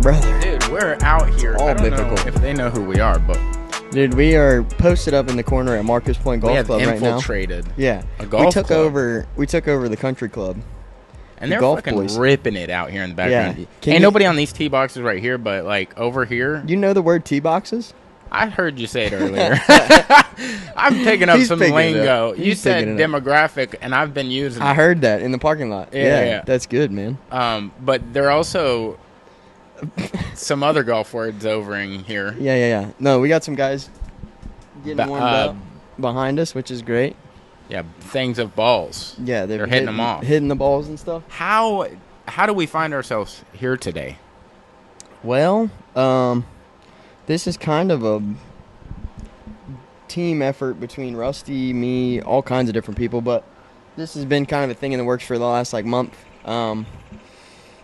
Brother. Dude, we're out here. All I don't difficult. know if they know who we are, but Dude, we are posted up in the corner at Marcus Pointe we Gulf have Club right now. infiltrated. Yeah. A golf club. We took over the country club. And the they're golf fucking boys. ripping it out here in the background. Yeah. Ain't nobody on these tee boxes right here, but like over here, You know the word tee boxes? I heard you say it earlier. I'm picking up He's some picking it lingo. up. You He's said picking it up. demographic, and I've been using I it. heard that in the parking lot. Yeah. That's good, man. But there are also some other golf words over in here. Yeah. No, we got some guys getting warmed up um, behind us, which is great. Yeah, things of balls. Yeah, They're hitting them off. Hitting the balls and stuff. How do we find ourselves here today? Well, this is kind of a team effort between Rusty, me, all kinds of different people, but this has been kind of a thing in the works for the last month.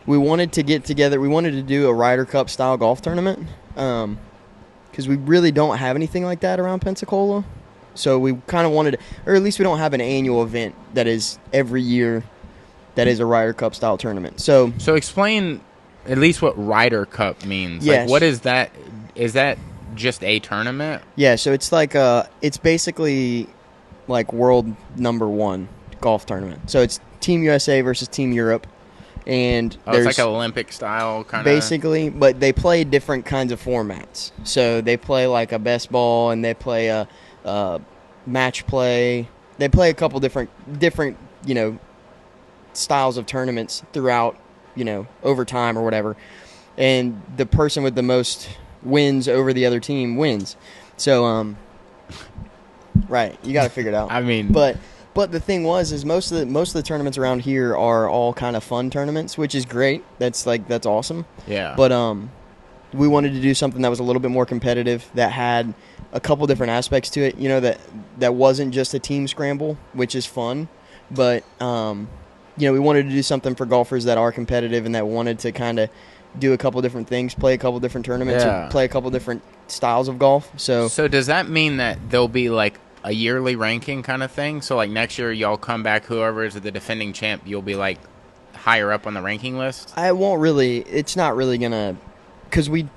We wanted to get together. We wanted to do a Ryder Cup style golf tournament because we really don't have anything like that around Pensacola. So we kind of wanted to, or at least we don't have an annual event that is every year that is a Ryder Cup style tournament. So explain at least what Ryder Cup means. Yes. Like, what is that? Is that just a tournament? yeah, so it's it's basically like world #1 golf tournament. So it's Team USA versus Team Europe, and It's like an Olympic style kind of. basically, but they play different kinds of formats. So they play like a best ball, and they play a match play. They play a couple different styles of tournaments throughout over time or whatever, and the person with the most wins over the other team wins. So right, you got to figure it out. I mean, but the thing is most of the tournaments around here are all kind of fun tournaments, which is great. That's awesome. yeah. But we wanted to do something that was a little bit more competitive, that had a couple different aspects to it. That wasn't just a team scramble, which is fun, but we wanted to do something for golfers that are competitive and that wanted to kind of do a couple different things, play a couple different tournaments, Yeah. or play a couple different styles of golf. So does that mean that there'll be like a yearly ranking kind of thing? So like next year y'all come back, whoever is the defending champ, you'll be like higher up on the ranking list? it's not really gonna, because you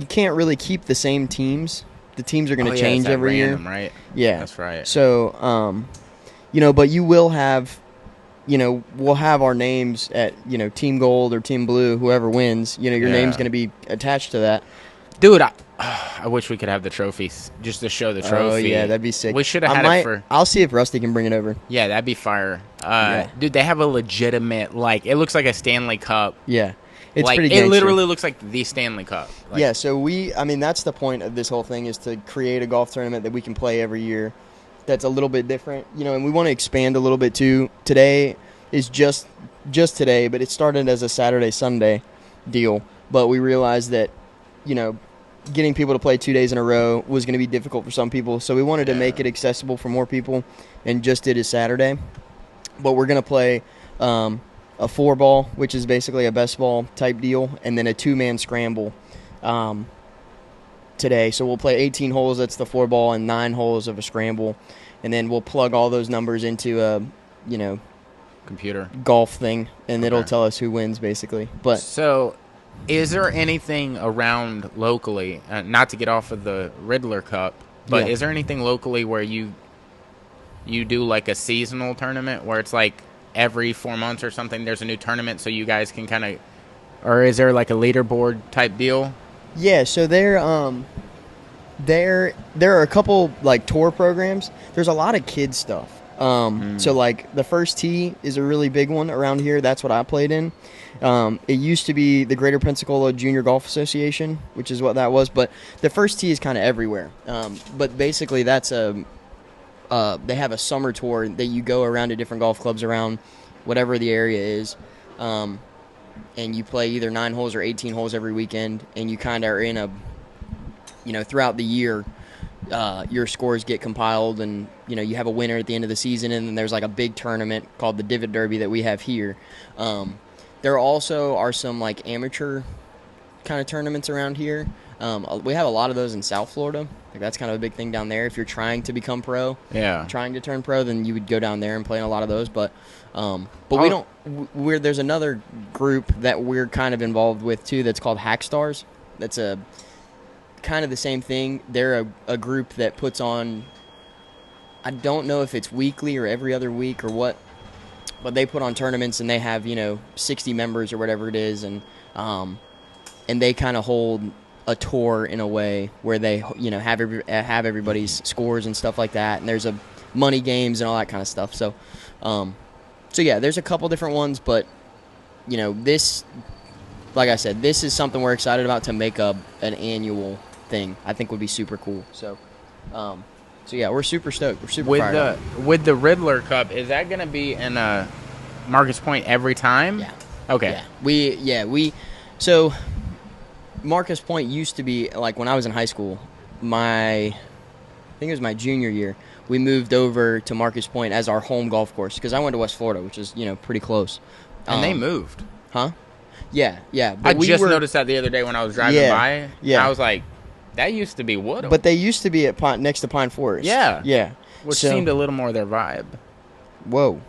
can't really keep the same teams. The teams are gonna change it's at every random, year. right? Yeah, That's right. So but you will have, we'll have our names at, Team Gold or Team Blue, whoever wins, your Yeah. name's going to be attached to that. Dude, I wish we could have the trophies just to show the trophy. Oh, yeah, that'd be sick. We should have had it for... I'll see if Rusty can bring it over. Yeah, that'd be fire. Yeah. Dude, they have a legitimate, it looks like a Stanley Cup. Yeah. It's like, pretty it gangster. literally looks like the Stanley Cup. Like, Yeah, so that's the point of this whole thing, is to create a golf tournament that we can play every year that's a little bit different. And we want to expand a little bit too. Today is just today, but it started as a Saturday-Sunday deal. But we realized that, getting people to play 2 days in a row was going to be difficult for some people. So we wanted to make it accessible for more people, and just did a Saturday. But we're going to play a 4-ball, which is basically a best ball type deal, and then a 2-man scramble today. So we'll play 18 holes, that's the 4-ball, and 9 holes of a scramble. And then we'll plug all those numbers into a, computer golf thing, and Okay. it'll tell us who wins, basically. But So, is there anything around locally, not to get off of the Riddler Cup, but Yeah. is there anything locally where you do like a seasonal tournament where it's like every 4 months or something there's a new tournament, so you guys can kind of, or is there like a leaderboard type deal? yeah, so there are a couple tour programs. There's a lot of kids stuff. So the first tee is a really big one around here. That's what I played in. It used to be the Greater Pensacola Junior Golf Association, which is what that was. But the first tee is kind of everywhere. But basically that's they have a summer tour that you go around to different golf clubs around whatever the area is. And you play either 9 holes or 18 holes every weekend. And you kind of are in a, throughout the year, your scores get compiled, and you have a winner at the end of the season, and then there's a big tournament called the Divot Derby that we have here. There also are some amateur kind of tournaments around here. We have a lot of those in South Florida. Like that's kind of a big thing down there. If you're trying to become pro, trying to turn pro, then you would go down there and play in a lot of those. But we don't. There's another group that we're kind of involved with too. That's called Hack Stars. That's a kind of the same thing. They're a group that puts on. I don't know if it's weekly or every other week or what, but they put on tournaments and they have 60 members or whatever it is, and they kind of hold a tour in a way where they have everybody's scores and stuff like that, and there's a money games and all that kind of stuff. So yeah, there's a couple different ones, but this, like I said, this is something we're excited about to make an annual thing. I think would be super cool. So yeah, we're super stoked. We're super fired up. With the Riddler Cup, is that going to be in Marcus Pointe every time? Yeah. Okay. Yeah. So Marcus Pointe used to be, like, when I was in high school, I think it was my junior year, we moved over to Marcus Pointe as our home golf course because I went to West Florida, which is, pretty close. And they moved. Huh? Yeah. But I just noticed that the other day when I was driving by. Yeah. I was like, that used to be Woodham. But they used to be at next to Pine Forest. Yeah. Which seemed a little more their vibe. Whoa.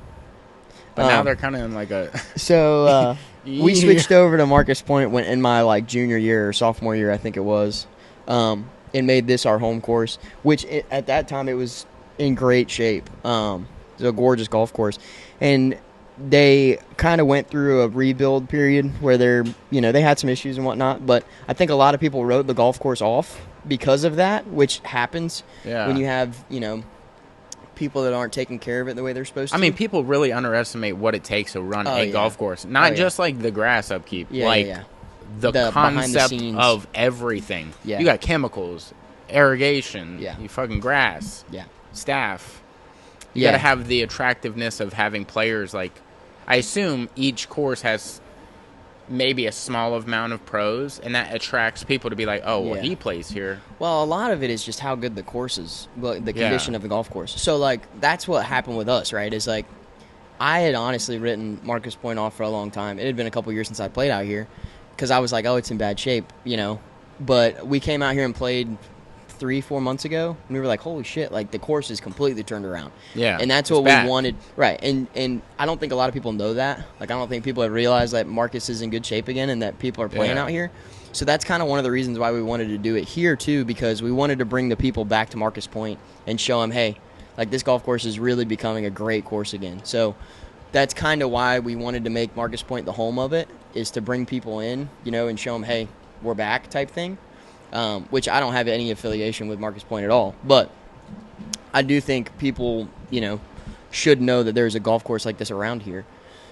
But now they're kind of in like a... So... We switched over to Marcus Pointe in my junior year or sophomore year, I think it was, and made this our home course. Which at that time it was in great shape. It's a gorgeous golf course, and they kind of went through a rebuild period where they had some issues and whatnot. But I think a lot of people wrote the golf course off because of that, which happens when you have people that aren't taking care of it the way they're supposed to. I mean, people really underestimate what it takes to run a golf course. Not just like the grass upkeep, the concept of everything. Yeah. You got chemicals, irrigation, you fucking grass, staff. You got to have the attractiveness of having players. Like, I assume each course has maybe a small amount of pros, and that attracts people to be like, oh, well, he plays here. Well, a lot of it is just how good the course is, the condition of the golf course. So, that's what happened with us, right? Is, I had honestly written Marcus Pointe off for a long time. It had been a couple years since I played out here because I was like, oh, it's in bad shape, But we came out here and played 3-4 months ago, and we were like, holy shit, the course is completely turned around. Yeah. And that's what we wanted. Right. And I don't think a lot of people know that. I don't think people have realized that Marcus is in good shape again and that people are playing out here. So that's kind of one of the reasons why we wanted to do it here, too, because we wanted to bring the people back to Marcus Pointe and show them, hey, this golf course is really becoming a great course again. So that's kind of why we wanted to make Marcus Pointe the home of it, is to bring people in, and show them, hey, we're back type thing. Which I don't have any affiliation with Marcus Pointe at all. But I do think people, should know that there's a golf course like this around here.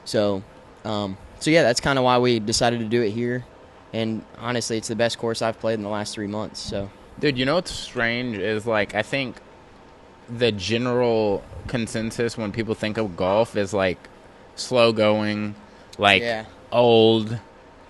So yeah, that's kind of why we decided to do it here. And honestly, it's the best course I've played in the last 3 months. So, dude, what's strange is, I think the general consensus when people think of golf is, slow going, old.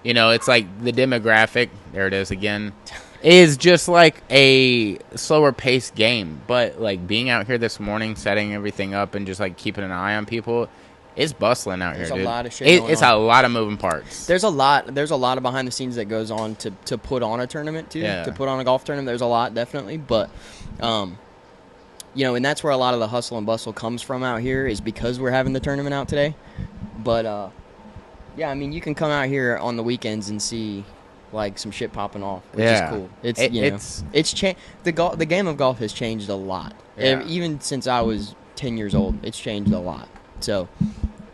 It's the demographic. There it is again. Is just a slower paced game, but being out here this morning, setting everything up, and just keeping an eye on people, it's bustling out here, dude. There's a lot of shit going on. It's a lot of moving parts. There's a lot of behind the scenes that goes on to put on a tournament too. Yeah. To put on a golf tournament, there's a lot definitely, but and that's where a lot of the hustle and bustle comes from out here, is because we're having the tournament out today. But yeah, I mean, you can come out here on the weekends and see some shit popping off, which is cool. It's changed. The game of golf has changed a lot. Yeah. Even since I was 10 years old, it's changed a lot. So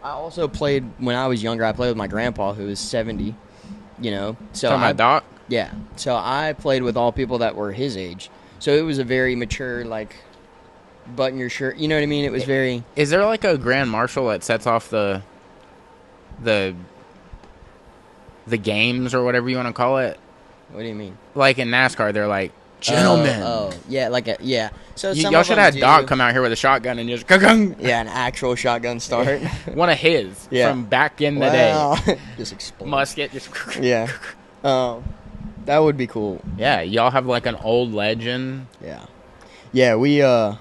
I also played when I was younger. I played with my grandpa, who was 70. So my doc. Yeah. So I played with all people that were his age. So it was a very mature, button your shirt. You know what I mean? It was very. Is there a grand marshal that sets off the games or whatever you want to call it? What do you mean? In NASCAR, they're gentlemen. Yeah. So y'all should have Doc come out here with a shotgun and just yeah, an actual shotgun start. One of his from back in the day. Just explode. Musket. Just yeah. That would be cool. Yeah, y'all have an old legend. Yeah. Yeah, we yeah,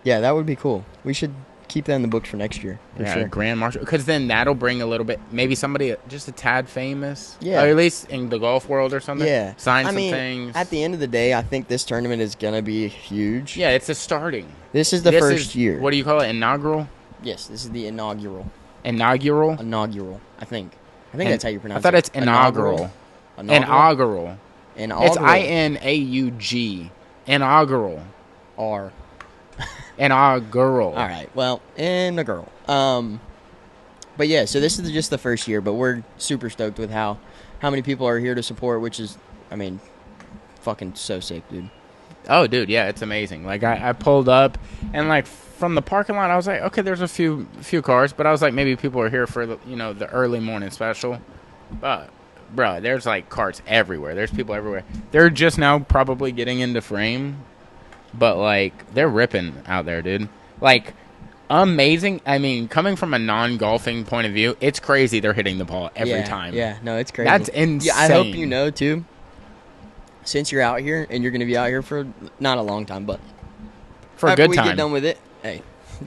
that would be cool. We should keep that in the books for next year. For Yeah, sure. Grand Marshal, because then that'll bring a little bit, maybe somebody just a tad famous, Yeah. or at least in the golf world or something. Yeah, sign I some mean, things. at the end of the day, I think this tournament is gonna be huge. Yeah, it's a starting. This is the first year. What do you call it? Inaugural. Yes, this is the inaugural. Inaugural. I think that's how you pronounce it. I thought it's inaugural. Inaugural. It's INAUG. Inaugural. R. Inaugural. All right. Well, inaugural. But yeah, so this is just the first year, but we're super stoked with how many people are here to support, which is, I mean, fucking so sick, dude. Oh, dude, yeah, it's amazing. Like, I pulled up, and, like, from the parking lot, I was like, okay, there's a few cars, but I was like, maybe people are here for, the early morning special. But, bro, there's, like, carts everywhere. There's people everywhere. They're just now probably getting into frame, but, like, they're ripping out there, dude. Like, amazing. I mean, coming from a non-golfing point of view, it's crazy they're hitting the ball every time. Yeah, no, it's crazy. That's insane. Yeah, I hope you know, too, since you're out here, and you're going to be out here for not a long time, but for a after good we time. get done with it, hey,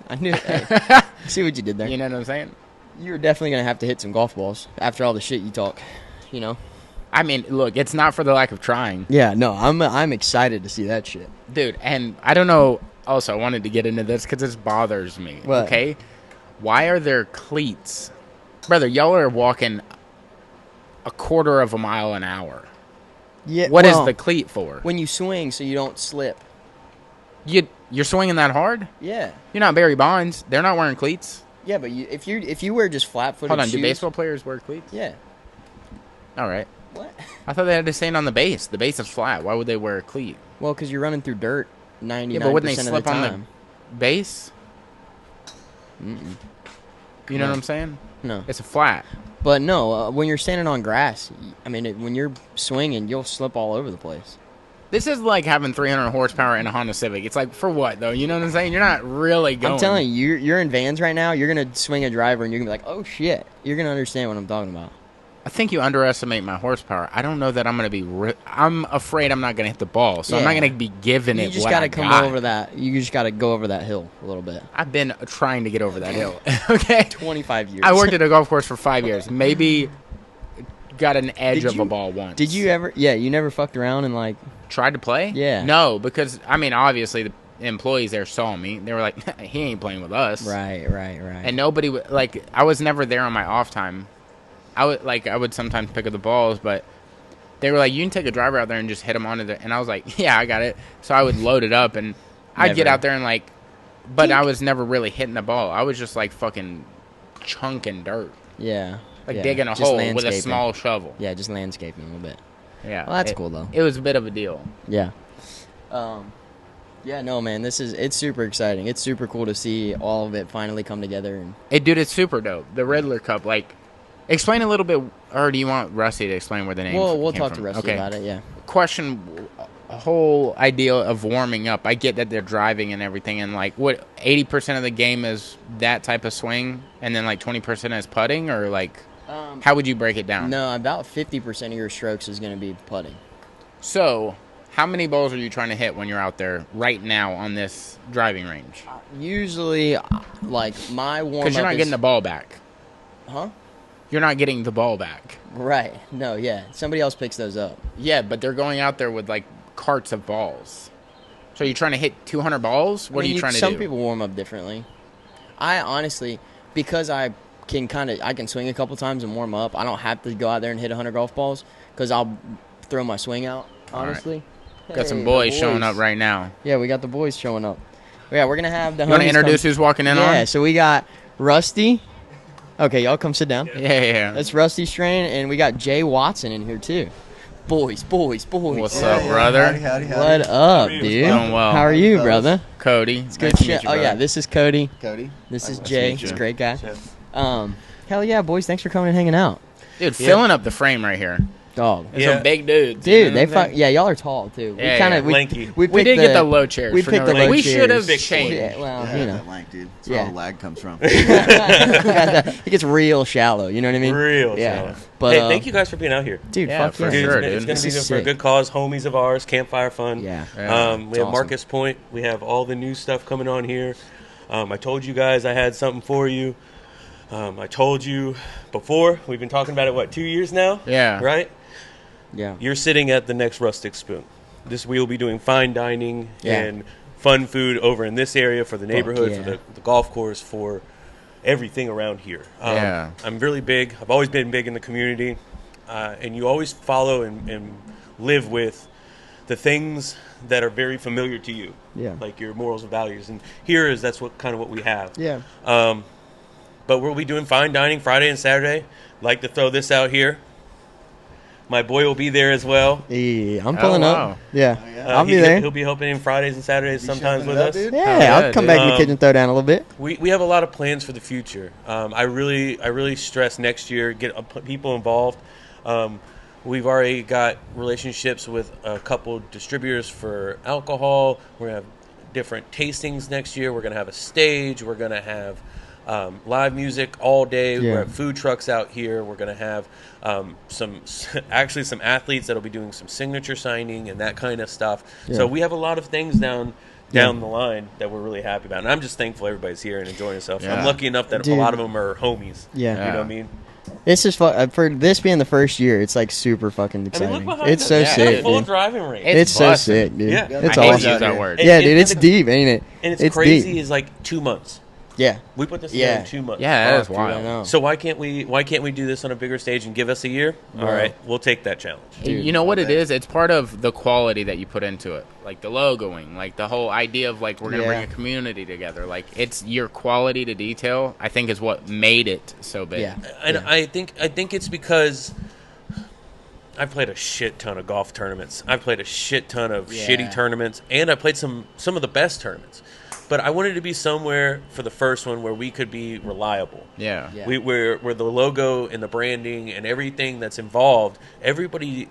I knew it. Hey, see what you did there. You know what I'm saying? You're definitely going to have to hit some golf balls after all the shit you talk, you know? I mean, look, it's not for the lack of trying. Yeah, no, I'm excited to see that shit. Dude, and I don't know, also, I wanted to get into this because this bothers me, What? okay? Why are there cleats? Brother, y'all are walking a quarter of a mile an hour. Yeah, What is well, the cleat for? when you swing so you don't slip. You're swinging that hard? Yeah. You're not Barry Bonds. They're not wearing cleats. Yeah, but if you wear just flat-footed Hold on, shoes. do baseball players wear cleats? Yeah. All right. What? I thought they had to stand on the base. The base is flat. Why would they wear a cleat? Well, because you're running through dirt 99% Yeah, but wouldn't they of slip the on time. the base? Mm-mm. You know No. what I'm saying? No. It's a flat. But no, when you're standing on grass, I mean, when you're swinging, you'll slip all over the place. This is like having 300 horsepower in a Honda Civic. It's like, for what, though? You know what I'm saying? You're not really going. I'm telling you, you're in Vans right now. You're going to swing a driver, and you're going to be like, oh, shit. You're going to understand what I'm talking about. I think you underestimate my horsepower. I don't know that I'm going to be... I'm afraid I'm not going to hit the ball, so I'm not Yeah. going to be giving it You just what got I to come got. over that. You just got to go over that hill a little bit. I've been trying to get over that hill. Okay? 25 years. I worked at a golf course for 5 years. Maybe got an edge Did of you- a ball once. Did you ever... Yeah, you never fucked around and, like... Tried to play? Yeah. No, because, I mean, obviously the employees there saw me. They were like, he ain't playing with us. Right. And nobody would, like, I was never there on my off time. I would sometimes pick up the balls, but they were like, you can take a driver out there and just hit them onto the, and I was like, yeah, I got it. So I would load it up, and I'd get Never. out there and, like, but I was never really hitting the ball. I was just, like, fucking chunking dirt. Yeah. Like yeah. digging a Just hole with a landscaping. small shovel. Yeah, just landscaping a little bit. Yeah. Well, that's cool, though. It was a bit of a deal. Yeah. Yeah, no, man, it's super exciting. It's super cool to see all of it finally come together. And Hey, dude, it's super dope. The Riddler Cup, like, explain a little bit, or do you want Rusty to explain where the name we'll came talk to from? Rusty Okay. about it, yeah. Question, a whole idea of warming up. I get that they're driving and everything, and, like, what, 80% of the game is that type of swing, and then, like, 20% is putting, or, like, how would you break it down? No, about 50% of your strokes is going to be putting. So, how many balls are you trying to hit when you're out there right now on this driving range? Usually, like, my warm-up Because you're not getting the ball back. Huh? You're not getting the ball back. Right. No, yeah. Somebody else picks those up. Yeah, but they're going out there with, like, carts of balls. So you're trying to hit 200 balls? What I mean, are you trying to do? Some people warm up differently. I honestly, because I can swing a couple times and warm up, I don't have to go out there and hit 100 golf balls because I'll throw my swing out, honestly. Got some Hey, boys the showing up right now. Yeah, we got the boys showing up. Yeah, we're going to have the You want to homies introduce come. who's walking in Yeah, on? so we got Rusty. Okay, y'all come sit down. Yeah. That's Rusty Strain, and we got Jay Watson in here, too. Boys. What's up, brother? Howdy. What up, dude? Doing well. How are you, Fellas. brother? Cody. It's good Nice to shit. meet you, Oh, yeah, brother. this is Cody. Cody. This is Nice to Jay. meet He's a you. great guy. Chef. Hell yeah, boys. Thanks for coming and hanging out. Dude, filling up the frame right here. Dog. There's Yeah. some big dudes. Dude, you know they what I'm saying? yeah, y'all are tall too. Yeah, we kind yeah. of Lanky. We did get the low chairs. We for picked no the reason. low We chairs. should have Big changed. Yeah, well, Yeah, you know. that lank, dude. That's Yeah. where all the lag comes from. it gets real shallow. You know what I mean? Real Yeah. shallow. But Hey, thank you guys for being out here. dude. Yeah, Fuck for yeah. sure. It's dude. going This to be is for a sick. good cause. Homies of ours, campfire fun. Yeah. Yeah. We It's have awesome. Marcus Point. We have all the new stuff coming on here. I told you guys I had something for you. I told you before. We've been talking about it, what, 2 years now? Yeah. Right? Yeah. You're sitting at the next Rustic Spoon. We will be doing fine dining and fun food over in this area for the neighborhood, for the golf course, for everything around here. I'm really big. I've always been big in the community. And you always follow and live with the things that are very familiar to you. Yeah. Like your morals and values. And that's what we have. Yeah. But we'll be doing fine dining Friday and Saturday. Like to throw this out here. My boy will be there as well. Yeah, I'm pulling wow. up. Yeah, I'll be He'll there. be helping in Fridays and Saturdays sometimes with us. Yeah, yeah, I'll come back in the kitchen and throw down a little bit. We have a lot of plans for the future. I really stress next year get people involved. We've already got relationships with a couple distributors for alcohol. We're gonna have different tastings next year. We're gonna have a stage. We're gonna have live music all day. Yeah. We're gonna have food trucks out here. We're gonna have some athletes that'll be doing some signature signing and that kind of stuff. Yeah. So we have a lot of things down the line that we're really happy about. And I'm just thankful everybody's here and enjoying themselves. Yeah. I'm lucky enough that Dude. a lot of them are homies. Yeah. You know what I mean? It's just for this being the first year. It's like super fucking I exciting. mean, look behind It's us. so Yeah. sick, Full dude. driving range. It's so busted. sick, dude. Yeah. It's I hate awesome. to use that word. Yeah, And- dude, and it's the- deep, ain't it? And it's crazy deep. is like 2 months. Yeah. We put this together Yeah. in 2 months. Yeah, that's Dude, I wild. know. So why can't we do this on a bigger stage and give us a year? All Bro. right, we'll take that challenge. Dude, You know what it okay. is? It's part of the quality that you put into it. Like the logoing, like the whole idea of like we're going to bring Yeah. a community together. Like it's your quality to detail, I think is what made it so big. Yeah. And Yeah. I think it's because I've played a shit ton of golf tournaments. I've played a shit ton of Yeah. shitty tournaments, and I played some of the best tournaments. But I wanted to be somewhere for the first one where we could be reliable. Yeah. Yeah. Where the logo and the branding and everything that's involved, everybody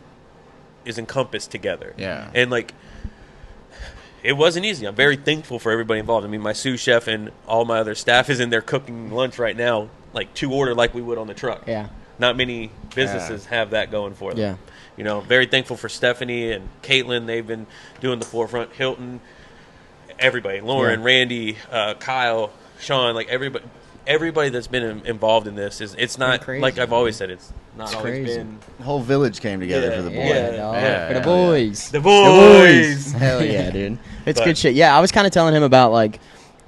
is encompassed together. Yeah. And like, it wasn't easy. I'm very thankful for everybody involved. I mean, my sous chef and all my other staff is in there cooking lunch right now, like to order like we would on the truck. Yeah. Not many businesses have that going for them. Yeah. You know, very thankful for Stephanie and Caitlin. They've been doing the forefront. Hilton, everybody, Lauren, Yeah. Randy, Kyle, Sean, like everybody that's been involved in this it's not crazy. like I've always said. It's not It's always crazy. been The whole village came together for the boy. Yeah, dog. Yeah. For the Yeah. boys. the boys. Hell yeah, dude. It's But- good shit. Yeah, I was kind of telling him about, like,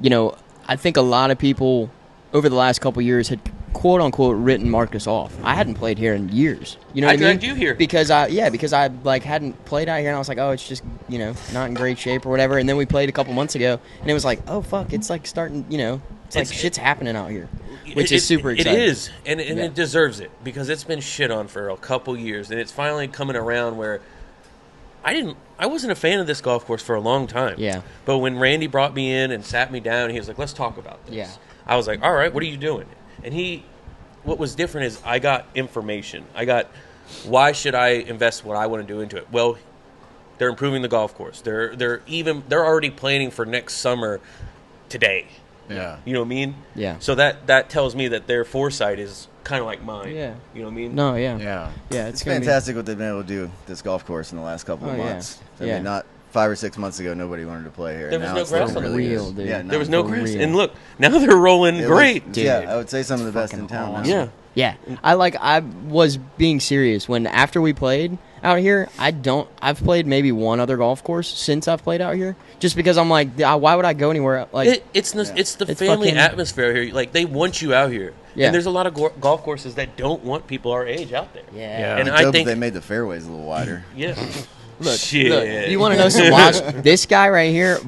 you know, I think a lot of people over the last couple years had quote unquote written Marcus off. I hadn't played here in years. You know I what I mean? dragged you here. because I like hadn't played out here, and I was like, oh, it's just, you know, not in great shape or whatever. And then we played a couple months ago, and it was like, oh fuck, it's like starting, you know, it's like shit's happening out here, which is super exciting. It is, and Yeah. it deserves it because it's been shit on for a couple years, and it's finally coming around where I wasn't a fan of this golf course for a long time. Yeah. But when Randy brought me in and sat me down, he was like, "Let's talk about this." Yeah. I was like, "All right, what are you doing?" And what was different is I got information. I got, why should I invest what I want to do into it? Well, they're improving the golf course. They're already planning for next summer today. Yeah. You know what I mean? Yeah. So that tells me that their foresight is kind of like mine. Yeah. You know what I mean? No, yeah, Yeah. yeah, It's gonna be- fantastic what they've been able to do with this golf course in the last couple of Oh, yeah. months. I Yeah. mean, not 5 or 6 months ago, nobody wanted to play here. There was Now no it's grass looking on the really real, good. dude. Yeah, There was no for grass. real. And look, now they're rolling it great. looks- Dude. Yeah, I would say some of the best Fucking in town. now. awesome. Yeah. Yeah, I was being serious when after we played out here. I've played maybe one other golf course since I've played out here, just because I'm like, why would I go anywhere? Like, It's the It's family fucking- atmosphere here. Like, they want you out here. Yeah. And there's a lot of golf courses that don't want people our age out there. yeah. And It's I dope think they made the fairways a little wider. yeah. Look, Shit. look, you want to know some watch? This guy right here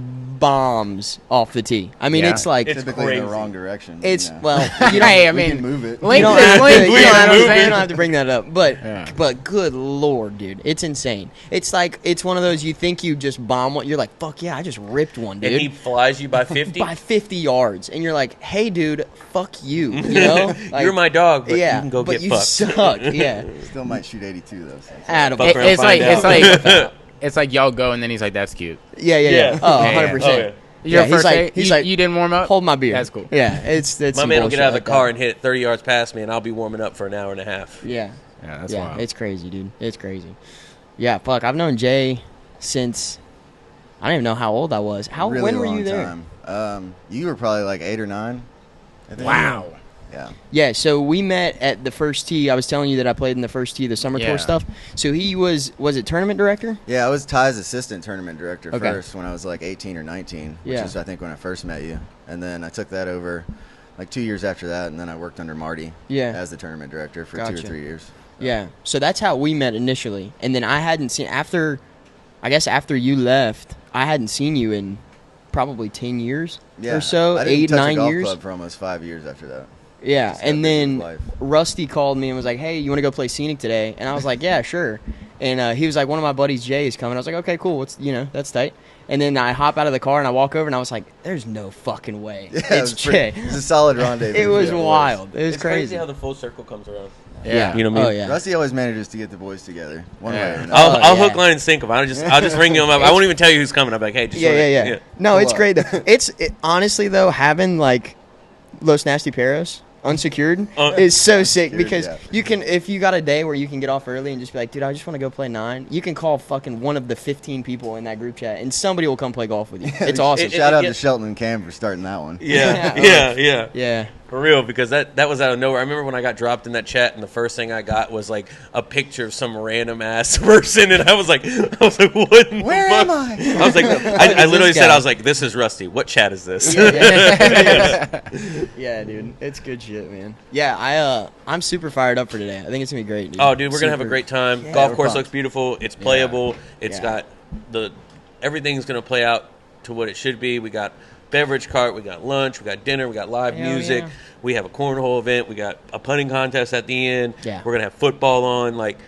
bombs off the tee. I mean, Yeah. it's like It's Typically crazy. the wrong direction. it's yeah. well, you know, Hey, I We mean, can move it. link you don't this, have to, link you this. know what I'm move saying? it. You don't have to bring that up, but Yeah. but good lord, dude, it's insane. It's like it's one of those you think you just bomb one. You're like, fuck yeah, I just ripped one, dude. And he flies you by 50. by 50 yards, and you're like, "Hey, dude, fuck you." You know, Like, You're my dog, but yeah, you can go but get you fucked. suck. Yeah, Still might shoot 82 though. So. Adam. Fuck around, It's like find it's out. like it's like y'all go and then he's like, that's cute. Yeah. Yeah. Oh, Yeah, yeah. 100%. Oh, yeah. Your Yeah, he's first like- day, he's you, like, you didn't warm up. Hold my beer. That's cool. Yeah, it's My some man will get bullshit out of the like car that. and hit it 30 yards past me, and I'll be warming up for an hour and a half. Yeah, Yeah, that's yeah, wild. it's crazy, dude. It's crazy. Yeah, fuck. I've known Jay since I don't even know how old I was. Really when were long you there? time. You were probably like 8 or 9. I think. Wow. Yeah. Yeah, so we met at the first tee. I was telling you that I played in the first tee of the summer Yeah. tour stuff. So he was it tournament director? Yeah, I was Ty's assistant tournament director Okay. first when I was like 18 or 19, which Yeah. is I think when I first met you. And then I took that over like 2 years after that, and then I worked under Marty as the tournament director for 2 or Gotcha. 3 years. Yeah. So that's how we met initially. And then I hadn't seen after you left, I hadn't seen you in probably 10 years Yeah. or so, I didn't 8, touch 9 a golf years. club for almost 5 years after that. Yeah, Just got and busy then with life. Rusty called me and was like, "Hey, you want to go play Scenic today?" And I was like, "Yeah, sure." And he was like, "One of my buddies, Jay, is coming." I was like, "Okay, cool. That's tight." And then I hop out of the car and I walk over and I was like, "There's no fucking way. Yeah, It's Jay." It was a solid rendezvous. It was Yeah, wild. It was It's crazy. how the full circle comes around. Yeah. You know what I mean? Oh yeah. Rusty always manages to get the boys together one way or another. I'll yeah. hook, line, and sink them. I'll just ring them up. I won't even tell you who's coming. I'm like, hey, just Yeah. No, Pull it's up. great though. Honestly though, having like Los Nasty Perros unsecured is so sick because yeah. you can, if you got a day where you can get off early and just be like, dude, I just want to go play 9, you can call fucking one of the 15 people in that group chat and somebody will come play golf with you. It's awesome. Shout out to Shelton and Cam for starting that one. Yeah. Yeah. For real, because that was out of nowhere. I remember when I got dropped in that chat, and the first thing I got was like a picture of some random ass person, and I was like, what? In Where the am fuck? I? I was like, I literally this said, guy? I was like, this is Rusty. What chat is this? Yeah, dude. It's good shit, man. Yeah, I'm super fired up for today. I think it's going to be great, dude. Oh, dude, we're gonna have a Super. great time. Yeah, Golf we're course pumped. looks beautiful. It's playable. It's Yeah. got everything's gonna play out to what it should be. We got beverage cart. We got lunch. We got dinner. We got live Hell music. yeah. We have a cornhole event. We got a putting contest at the end. Yeah. We're gonna have football on. Like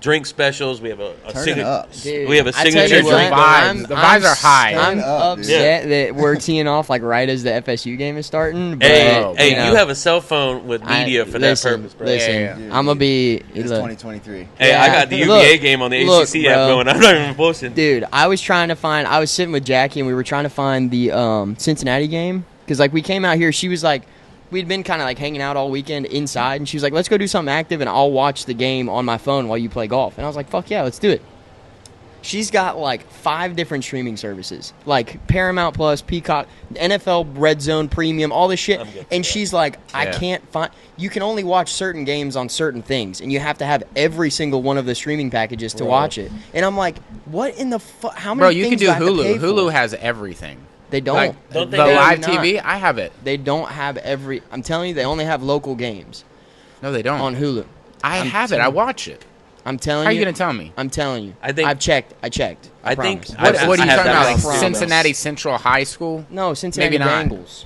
drink specials. We have a Turn it up. Dude, we have a I tell signature you what, drink. The vibes are high. I'm Turn up, dude. upset that we're teeing off like right as the FSU game is starting. But, Hey, know, you have a cell phone with media for that purpose, bro. Listen, Yeah. I'm gonna be. It's look, 2023. Hey, I got the UVA game on the look, ACC app bro. going. I'm not even bullshitting. Dude, I was sitting with Jackie and we were trying to find the Cincinnati game because like we came out here. She was like, we'd been kind of like hanging out all weekend inside, and she was like, let's go do something active and I'll watch the game on my phone while you play golf. And I was like, fuck yeah, let's do it. She's got like 5 different streaming services, like Paramount Plus, Peacock, NFL Red Zone Premium, all this shit. I'm good for And that. she's like, I Yeah. can't find. You can only watch certain games on certain things, and you have to have every single one of the streaming packages to watch it. And I'm like, what in the fuck? How many? Bro, you can things do I have to Hulu. pay for? Hulu has everything. They don't. Like, Don't the they live not. TV, I have it. They don't have every. I'm telling you, they only have local games No, they don't. on Hulu. I I'm have it. I telling- watch it. I'm telling How you. are you gonna tell me? I'm telling you. I think- I've checked. I I think- promise. I- What are you have talking that about? Like promise. Cincinnati Central High School? No, Cincinnati Maybe not. Bengals.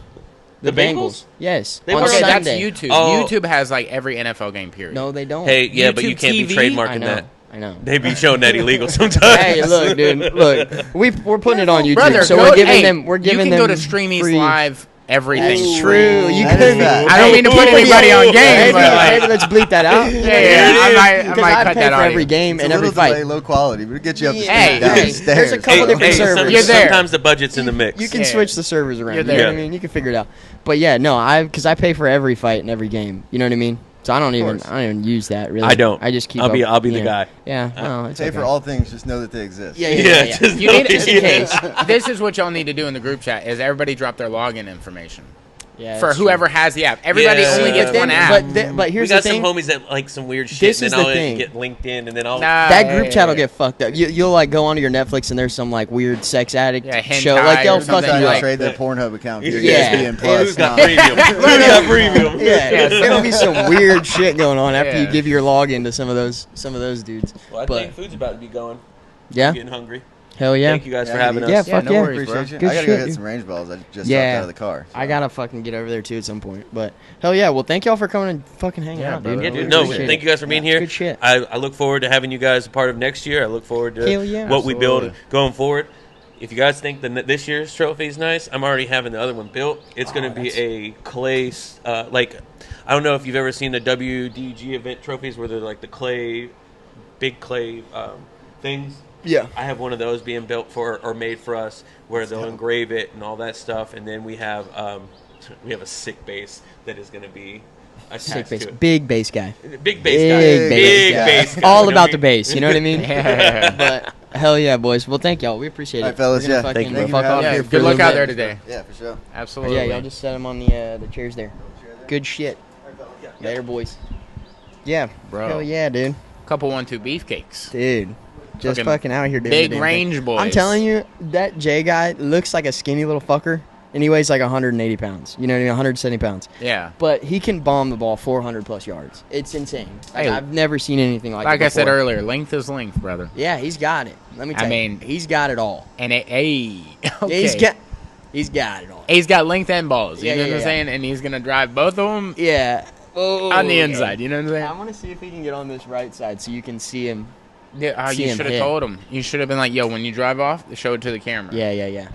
The Bengals? Yes. They on were on Okay, that's Sunday. YouTube. Oh. YouTube has like every NFL game. Period. No, they don't. Hey, yeah, but you YouTube can't be TV? trademarking I know. that. I know. They be showing that illegal sometimes. Hey, look, dude. Look, we're putting it on YouTube, Brother, so go, we're giving hey, them. We're giving you can them go to Streamies free. Live. Everything's That's free. true. You That could. is fact. I don't mean to put anybody on game, Maybe, but like, maybe let's bleep that out. yeah, I Because might I cut pay that for audio. every game It's and a every little delay, fight. low quality, but it gets you up the Hey, downstairs. there's a couple different servers. You're there. Sometimes the budget's in the mix. You can Yeah. switch the servers around. You're You know there. what I mean? You can figure it out. But yeah, no, because I pay for every fight and every game. You know what I mean? So I don't even use that really. I don't. I just keep. I'll be the yeah. guy. Yeah. Well, it's Pay okay. for all things, just know that they exist. Yeah. just You need, don't- in case, this is what y'all need to do in the group chat: is everybody drop their login information Yeah, for that's whover has the app. Everybody Yeah. only gets true. one But app. but We here's got the thing. some homies that like some weird shit, This and is then the I'll thing. get LinkedIn, and then I'll. That group chat will get fucked up. You'll like go onto your Netflix and there's some like weird sex addict Yeah, hentai show. Like they'll or fuck something you Sometimes up. you trade their Pornhub account for your Yeah. ESPN Plus. Who's got Nah. premium? Who's got premium? Yeah, there'll be some weird shit going on after you Yeah. give your login to some of those dudes. Well, I But think food's about to be going. yeah, I'm getting hungry. hell yeah. Thank you guys for Yeah, having us. Yeah, Yeah, fuck no yeah. worries, bro. Appreciate you. Good I gotta shit, go get dude. some range balls. I just Yeah. hopped out of the car. I gotta fucking get over there too at some point. But hell yeah, well thank y'all for coming and fucking hanging Yeah, out, brother. dude. Yeah, Really dude. No, appreciate thank it. you guys for being here. Good shit. I look forward to having you guys a part of next year. I look forward to Hell yeah. what we build Absolutely. going forward. If you guys think this year's trophy is nice, I'm already having the other one built. It's going to be a clay, like, I don't know if you've ever seen the WDG event trophies where they're like the clay, big clay things. Yeah. I have one of those being built for or made for us, where they'll engrave it and all that stuff, and then we have a sick base that is going to be attached Sick bass. to it. Big bass guy. Big bass guy. Big guy. bass guy. All You know about what I the mean? bass, you know what I mean? Yeah. But Hell yeah, boys. Well, thank y'all. We appreciate it. All right, fellas. Yeah, thank you. Good luck out there today. Yeah, for sure. Absolutely. Yeah, y'all just set them on the chairs there. Good shit. Later, boys. Yeah, bro. Hell yeah, dude. Couple 1-2 beefcakes. Dude. Just fucking out here doing big range boys. I'm telling you, that Jay guy looks like a skinny little fucker, and he weighs like 180 pounds. You know what I mean? 170 pounds. Yeah. But he can bomb the ball 400 plus yards. It's insane. Like, I've never seen anything like it Like I said before. earlier, length is length, brother. Yeah, he's got it. Let me tell you. He's got it all. And okay. He's got it all. He's got length and balls. You know what I'm saying? And he's going to drive both of them on the inside. You know what I'm saying? I want to see if he can get on this right side so you can see him. Yeah, you should have told him. You should have been like, yo, when you drive off, show it to the camera. Yeah.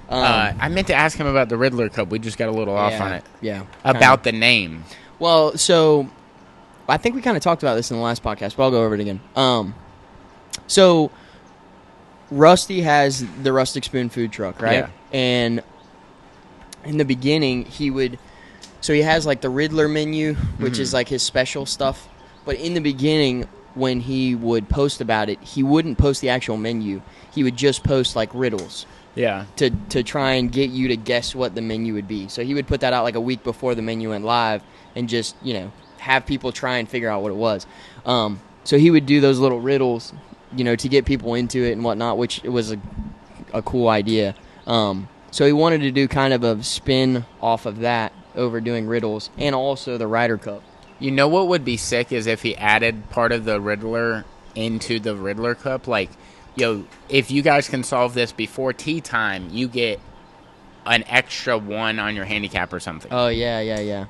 I meant to ask him about the Riddler Cup. We just got a little off on it. Yeah. About the name. Well, so I think we kind of talked about this in the last podcast, but I'll go over it again. So Rusty has the Rustic Spoon food truck, right? Yeah. And in the beginning, he has like the Riddler menu, which is like his special stuff. But in the beginning, when he would post about it, he wouldn't post the actual menu. He would just post like riddles. Yeah. To try and get you to guess what the menu would be. So he would put that out like a week before the menu went live and just, have people try and figure out what it was. So he would do those little riddles, to get people into it and whatnot, which was a cool idea. So he wanted to do kind of a spin off of that over doing riddles and also the Ryder Cup. You know what would be sick is if he added part of the Riddler into the Riddler Cup. Like, yo, if you guys can solve this before tea time, you get an extra 1 on your handicap or something. Oh, yeah.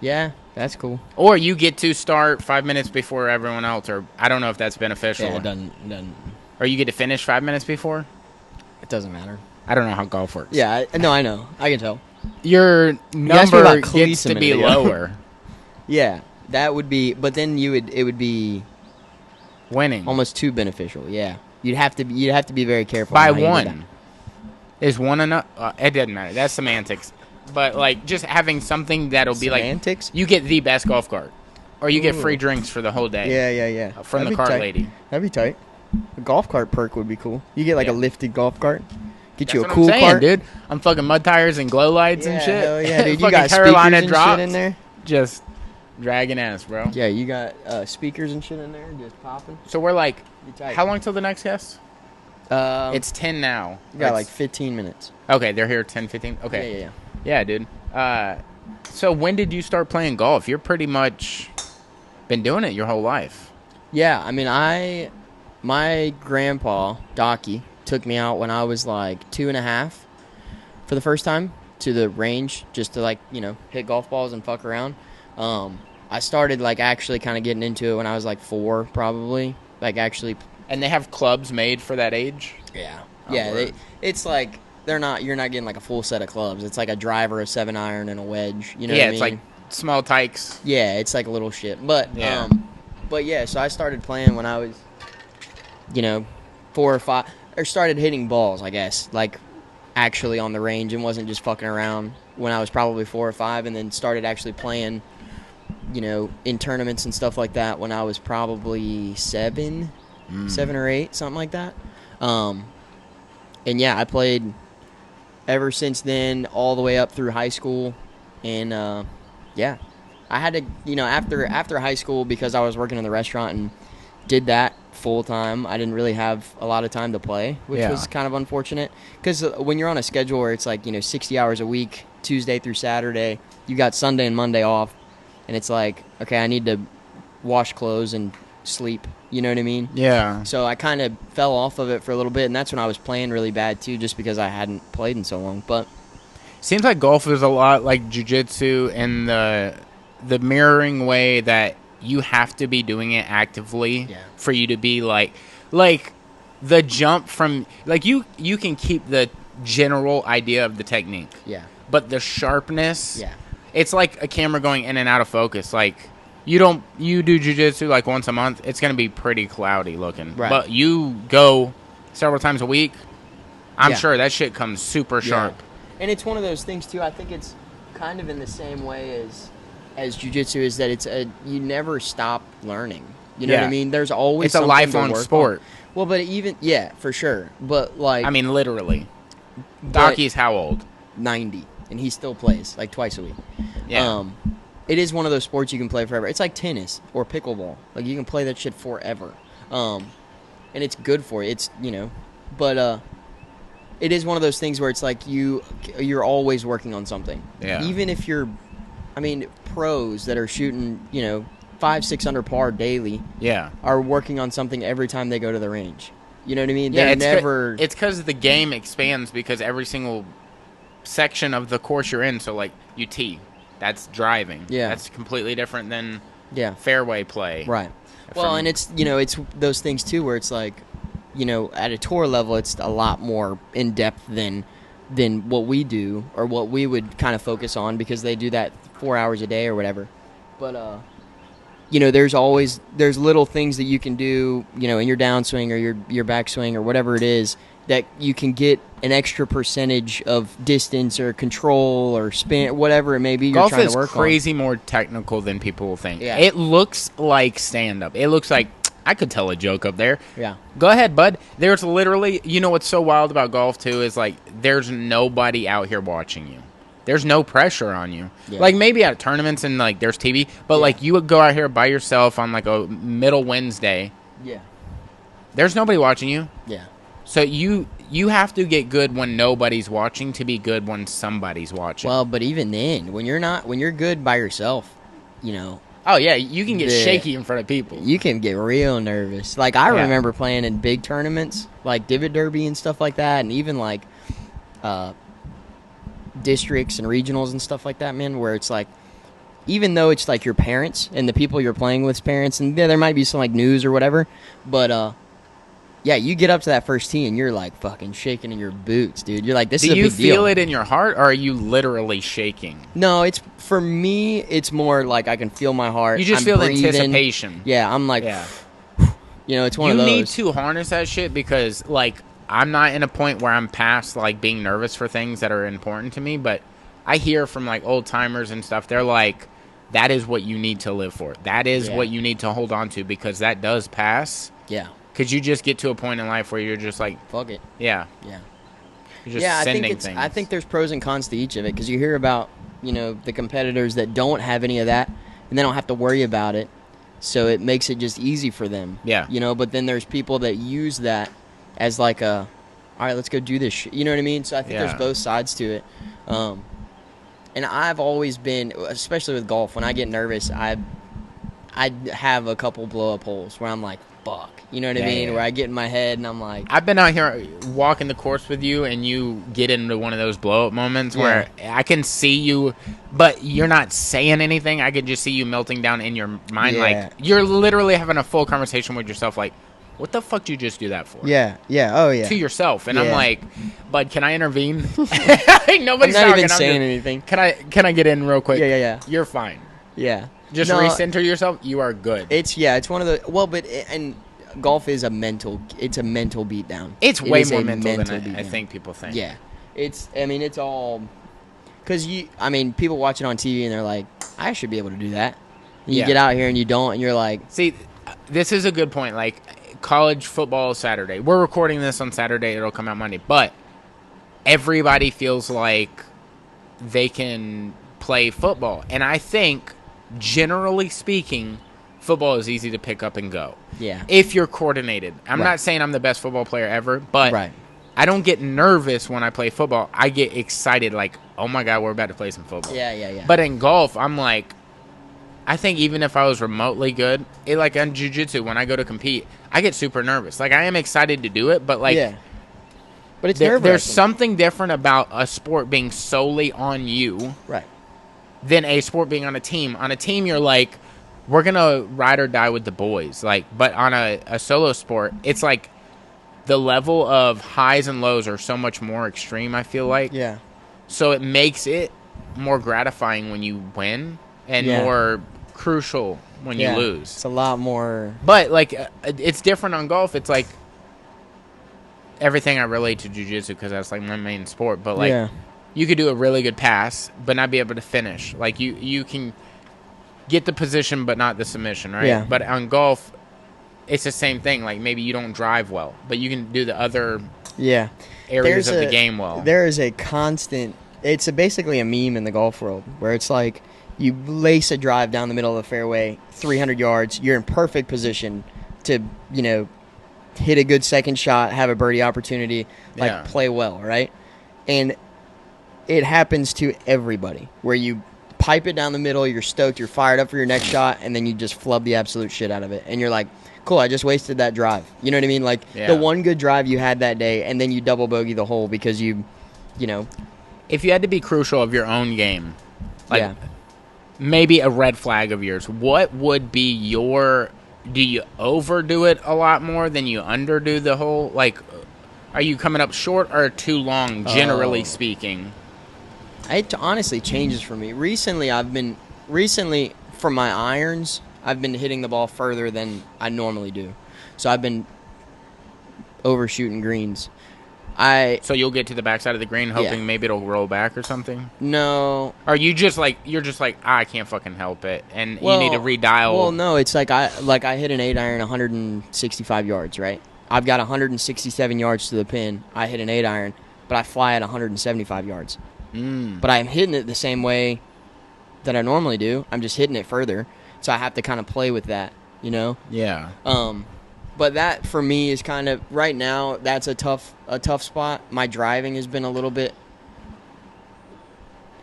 Yeah, that's cool. Or you get to start 5 minutes before everyone else, or I don't know if that's beneficial. Yeah, it doesn't. Or you get to finish 5 minutes before? It doesn't matter. I don't know how golf works. Yeah, I know. I can tell. Your number gets to be lower. Yeah, that would be, but then it would be winning, almost too beneficial. Yeah, you'd have to be very careful. By 1, is 1 enough? It doesn't matter. That's semantics. But like just having something that'll be semantics? Like you get the best golf cart, or you get free drinks for the whole day. Yeah. From the cart lady. That'd be tight. A golf cart perk would be cool. You get like a lifted golf cart. Get you a That's cool what I'm saying, cart, dude. I'm fucking mud tires and glow lights and shit. Hell yeah, dude. You got Carolina speakers and shit in there. Just dragging ass, bro. Yeah, you got speakers and shit in there, just popping. So we're like, how long till the next guest? It's 10 now. You got like 15 minutes. Okay, they're here 10, 15. Okay. Yeah. Yeah, dude. So when did you start playing golf? You're pretty much been doing it your whole life. Yeah, I mean, my grandpa, Docky, took me out when I was like 2.5 for the first time to the range just to like, hit golf balls and fuck around. I started like actually kind of getting into it when I was like 4 probably, like actually. And they have clubs made for that age? Yeah. It's like you're not getting like a full set of clubs. It's like a driver, a 7-iron, and a wedge. You know what I mean? It's like small tykes. Yeah, it's like a little shit. But so I started playing when I was, 4 or 5, or started hitting balls, I guess, like actually on the range and wasn't just fucking around when I was probably 4 or 5, and then started actually playing, in tournaments and stuff like that when I was probably 7 or 8, something like that. And yeah, I played ever since then, all the way up through high school, and I had to, after high school, because I was working in the restaurant and did that full time, I didn't really have a lot of time to play, which was kind of unfortunate. Because when you're on a schedule where it's like 60 hours a week, Tuesday through Saturday, you got Sunday and Monday off, and it's like, okay, I need to wash clothes and sleep. You know what I mean? Yeah. So I kind of fell off of it for a little bit, and that's when I was playing really bad too, just because I hadn't played in so long. But seems like golf is a lot like jiu-jitsu in the mirroring way that you have to be doing it actively for you to be like the jump from like you can keep the general idea of the technique. Yeah. But the sharpness, it's like a camera going in and out of focus. Like you do jiu-jitsu like once a month, it's going to be pretty cloudy looking. Right. But you go several times a week, I'm sure that shit comes super sharp. And it's one of those things too, I think it's kind of in the same way as jiu-jitsu, is that it's you never stop learning. You know what I mean? There's always it's a lifelong sport. Well, but even for sure. But like, I mean, literally. Docky's how old? 90, and he still plays like twice a week. Yeah. It is one of those sports you can play forever. It's like tennis or pickleball. Like you can play that shit forever. And it's good for you. It's but it is one of those things where it's like you're always working on something. Yeah. Even if you're, pros that are shooting 5-6 under par daily. Yeah. Are working on something every time they go to the range. You know what I mean? Yeah. It's because the game expands because every single section of the course you're in. So like you tee, that's driving. Yeah. That's completely different than fairway play. Right. Well, and it's it's those things too where it's like, at a tour level, it's a lot more in depth than what we do or what we would kind of focus on because they do that 4 hours a day or whatever. But there's little things that you can do, in your downswing or your backswing or whatever it is that you can get an extra percentage of distance or control or spin, whatever it may be. You're trying to work on. Golf is crazy more technical than people will think. Yeah. It looks like stand-up. It looks like I could tell a joke up there. Yeah. Go ahead, bud. There's literally, what's so wild about golf, too, is, like, there's nobody out here watching you. There's no pressure on you. Yeah. Like, maybe at tournaments and, like, there's TV, but, like, you would go out here by yourself on, like, a middle Wednesday. Yeah. There's nobody watching you. Yeah. So you have to get good when nobody's watching to be good when somebody's watching. Well, but even then, when you're good by yourself, Oh, yeah, you can get shaky in front of people. You can get real nervous. Like, I remember playing in big tournaments, like Divot Derby and stuff like that, and even, like, districts and regionals and stuff like that, man, where it's, like, even though it's, like, your parents and the people you're playing with's parents, and there might be some, like, news or whatever, but, you get up to that first tee and you're, like, fucking shaking in your boots, dude. You're like, this is a big deal. Do you feel it in your heart, or are you literally shaking? No, for me, it's more like I can feel my heart. You just feel the anticipation. Yeah, I'm like, it's one of those. You need to harness that shit because, like, I'm not in a point where I'm past, like, being nervous for things that are important to me, but I hear from, like, old-timers and stuff, they're like, that is what you need to live for. That is what you need to hold on to because that does pass. Yeah. Because you just get to a point in life where you're just like... Fuck it. Yeah. Yeah. You're just sending things. I think there's pros and cons to each of it because you hear about, the competitors that don't have any of that and they don't have to worry about it. So it makes it just easy for them. Yeah. But then there's people that use that as like all right, let's go do this shit. You know what I mean? So I think there's both sides to it. And I've always been, especially with golf, when I get nervous, I have a couple blow-up holes where I'm like, fuck. You know what I mean? Yeah. Where I get in my head and I'm like... I've been out here walking the course with you and you get into one of those blow-up moments where I can see you, but you're not saying anything. I can just see you melting down in your mind. Yeah. Like, you're literally having a full conversation with yourself like, what the fuck did you just do that for? Yeah, yeah, oh yeah. To yourself. And I'm like, bud, can I intervene? Nobody's I'm not talking. even saying anything. Can I get in real quick? Yeah. You're fine. Yeah. Just recenter yourself. You are good. It's one of the... Well, but... And golf is a mental beatdown. It's way more mental than I think people think. Yeah. It's all... Because people watch it on TV and they're like, I should be able to do that. And you get out here and you don't, and you're like... See, this is a good point. Like, college football is Saturday. We're recording this on Saturday. It'll come out Monday. But everybody feels like they can play football. And I think, generally speaking, football is easy to pick up and go. Yeah. If you're coordinated. I'm not saying I'm the best football player ever, but I don't get nervous when I play football. I get excited like, oh my God, we're about to play some football. Yeah. But in golf, I'm like, I think even if I was remotely good, like on jiu-jitsu, when I go to compete, I get super nervous. Like, I am excited to do it, but like, but it's nerve-wracking. There's something different about a sport being solely on you, than a sport being on a team. On a team, you're like, we're gonna ride or die with the boys. Like, but on a solo sport, it's like the level of highs and lows are so much more extreme. I feel like, so it makes it more gratifying when you win and more crucial when you lose. It's a lot more. But like, it's different on golf. It's like everything I relate to jiu-jitsu because that's like my main sport. But like, you could do a really good pass, but not be able to finish. Like you can get the position, but not the submission, right? Yeah. But on golf, it's the same thing. Like maybe you don't drive well, but you can do the other There's areas of the game well. There is a constant. It's basically a meme in the golf world where it's like you lace a drive down the middle of the fairway, 300 yards. You're in perfect position to hit a good second shot, have a birdie opportunity, play well, right? And it happens to everybody where you pipe it down the middle, you're stoked, you're fired up for your next shot, and then you just flub the absolute shit out of it. And you're like, cool, I just wasted that drive. You know what I mean? Like, the one good drive you had that day, and then you double bogey the hole because you know. If you had to be crucial of your own game, maybe a red flag of yours, what would be your... Do you overdo it a lot more than you underdo the hole? Like, are you coming up short or too long, generally speaking? It honestly changes for me. Recently, for my irons, I've been hitting the ball further than I normally do. So I've been overshooting greens. So you'll get to the backside of the green hoping maybe it'll roll back or something? No. Or you're just like, I can't fucking help it, and you need to redial. Well, no, it's like I hit an 8-iron 165 yards, right? I've got 167 yards to the pin. I hit an 8-iron, but I fly at 175 yards. But I'm hitting it the same way that I normally do. I'm just hitting it further, so I have to kind of play with that, you know? Yeah. But that for me is kind of right now. That's a tough spot. My driving has been a little bit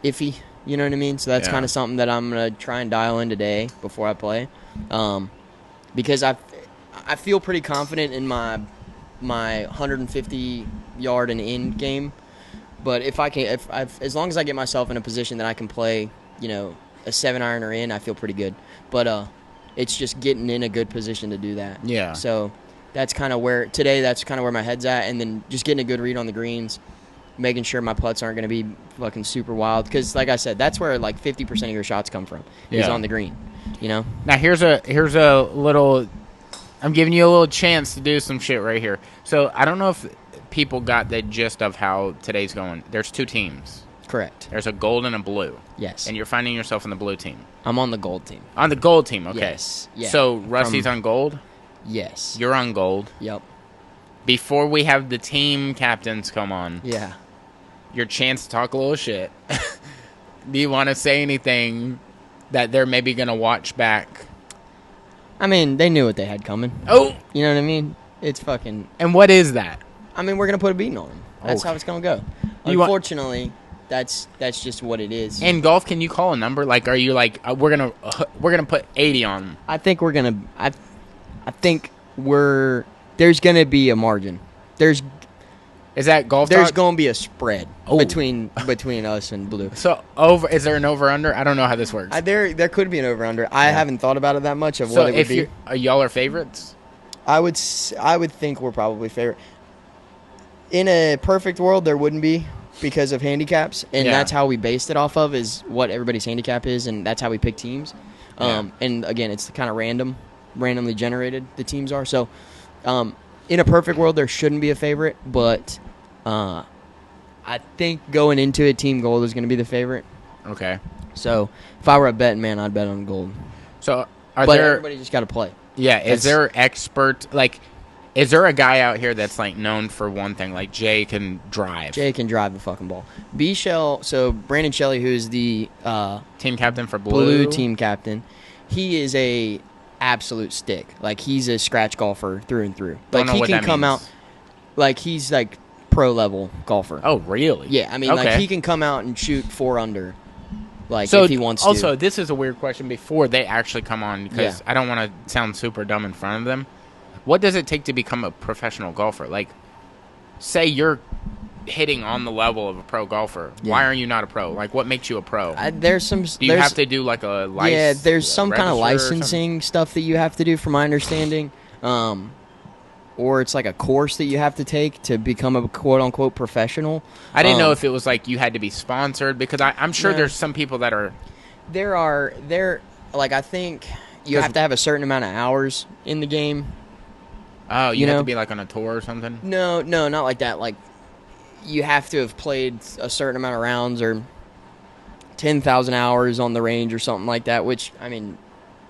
iffy. You know what I mean? So that's kind of something that I'm gonna try and dial in today before I play, because I feel pretty confident in my 150 yard and in game. But if as long as I get myself in a position that I can play, a 7-iron or in, I feel pretty good. But it's just getting in a good position to do that. Yeah. So that's kind of where my head's at, and then just getting a good read on the greens, making sure my putts aren't going to be fucking super wild. Because, like I said, that's where like 50% of your shots come from is on the green. Now here's a little. I'm giving you a little chance to do some shit right here. So I don't know if people got the gist of how today's going. There's 2 teams. Correct. There's a gold and a blue. Yes. And you're finding yourself in the blue team. I'm on the gold team. On the gold team, okay. Yes. Yeah. So Rusty's on gold? Yes. You're on gold. Yep. Before we have the team captains come on. Yeah. Your chance to talk a little shit. Do you want to say anything that they're maybe going to watch back? I mean, they knew what they had coming. Oh! You know what I mean? It's fucking... And what is that? I mean, we're going to put a beating on them. That's how it's going to go. Unfortunately... That's just what it is. In golf, can you call a number? Like, are you like we're gonna put 80 on them? I think we're gonna. I think there's gonna be a margin. Is that golf? There's talk? gonna be a spread between us and blue. So is there an over under? I don't know how this works. There could be an over under. I haven't thought about it that much of what it would be. Y'all are favorites. I would think we're probably favorite. In a perfect world, there wouldn't be. Because of handicaps, and that's how we based it off of, is what everybody's handicap is, and that's how we pick teams. And again, it's kind of randomly generated, the teams are. So in a perfect world, there shouldn't be a favorite, but I think going into it, Team Gold is going to be the favorite. Okay. So if I were a betting man, I'd bet on Gold. So everybody just got to play. Yeah, is there expert, like... Is there a guy out here that's like known for one thing? Like Jay can drive. Jay can drive the fucking ball. So Brandon Shelley, who's the team captain for blue team captain, he is a absolute stick. Like he's a scratch golfer through and through. Don't like know he what can that come means. out like he's like pro level golfer. Oh really? Yeah, I mean like he can come out and shoot 4 under. Like so if he wants to. Also, this is a weird question before they actually come on because I don't want to sound super dumb in front of them. What does it take to become a professional golfer? Like, say you're hitting on the level of a pro golfer. Yeah. Why are you not a pro? Like, what makes you a pro? Do you have to do like a license? Yeah, there's some kind of licensing stuff that you have to do, from my understanding. Or it's like a course that you have to take to become a quote-unquote professional. I didn't know if it was like you had to be sponsored, because I'm sure there's some people that are... I think you have to have a certain amount of hours in the game. Oh, you have to be like on a tour or something? No, not like that. Like, you have to have played a certain amount of rounds or 10,000 hours on the range or something like that, which, I mean,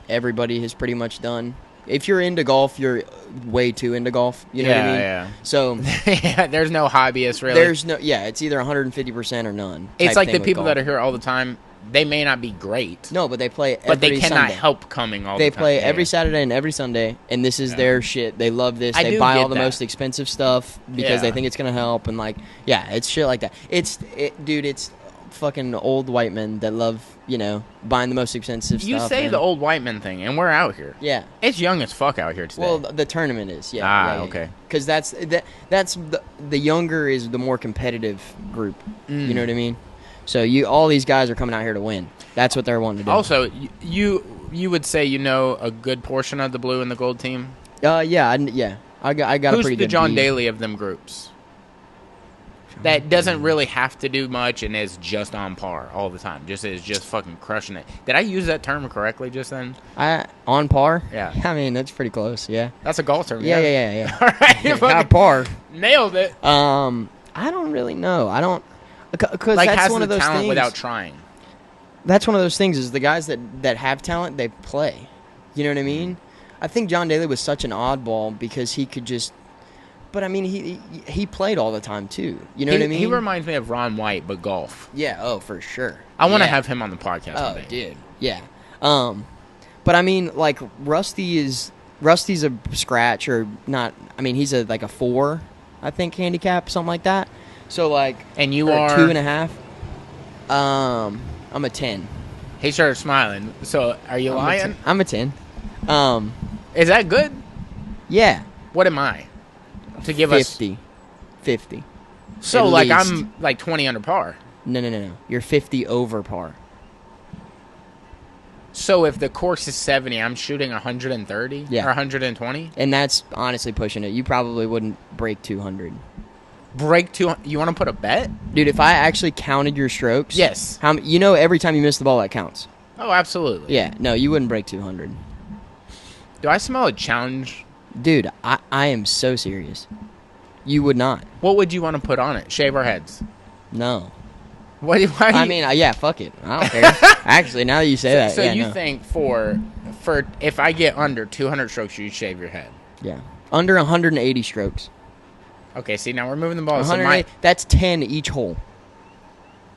everybody has pretty much done. If you're into golf, you're way too into golf. You know what I mean? Yeah. So there's no hobbyists really. It's either 150% or none. It's like the people that are here all the time. They may not be great. No, but they play every But they cannot Sunday. help coming all the time. They play every Saturday and every Sunday, and this is their shit. They love this. They buy all the most expensive stuff because they think it's going to help. And, like, it's shit like that. It's fucking old white men that love, buying the most expensive stuff. You say the old white men thing, and we're out here. Yeah. It's young as fuck out here today. Well, the tournament is, okay. Because that's the younger is the more competitive group. You know what I mean? So all these guys are coming out here to win. That's what they're wanting to do. Also, you would say a good portion of the blue and the gold team? I got a pretty good Who's the John beat. Daly of them groups? That doesn't really have to do much and is just on par all the time. Just fucking crushing it. Did I use that term correctly just then? On par? Yeah. I mean, that's pretty close, yeah. That's a golf term. Yeah. All right. Got par. Nailed it. I don't really know. I don't... Because like, that's has one the of those talent things. without trying. That's one of those things is the guys that have talent, they play. You know what I mean? I think John Daly was such an oddball because he could just... But, I mean, he played all the time, too. You know what I mean? He reminds me of Ron White, but golf. Yeah, for sure. I want to have him on the podcast one day. Dude, yeah. But, I mean, like, Rusty's a scratch or not... I mean, he's like a 4, I think, handicap, something like that. So, like... And you are... 2.5. I'm a 10. He started smiling. So, are you lying? I'm a 10. Is that good? Yeah. What am I? To give 50. 50. So, At like, least. I'm, like, 20 under par. No. You're 50 over par. So, if the course is 70, I'm shooting 130? Yeah. Or 120? And that's honestly pushing it. You probably wouldn't break 200. Break 200? You want to put a bet? Dude, if I actually counted your strokes... Yes. Every time you miss the ball, that counts. Oh, absolutely. Yeah. No, you wouldn't break 200. Do I smell a challenge? Dude, I am so serious. You would not. What would you want to put on it? Shave our heads? No. Why I mean, fuck it. I don't care. Actually, now that you say that, so you think for if I get under 200 strokes, you shave your head? Yeah. Under 180 strokes. Okay, see, now we're moving the ball. That's 10 each hole.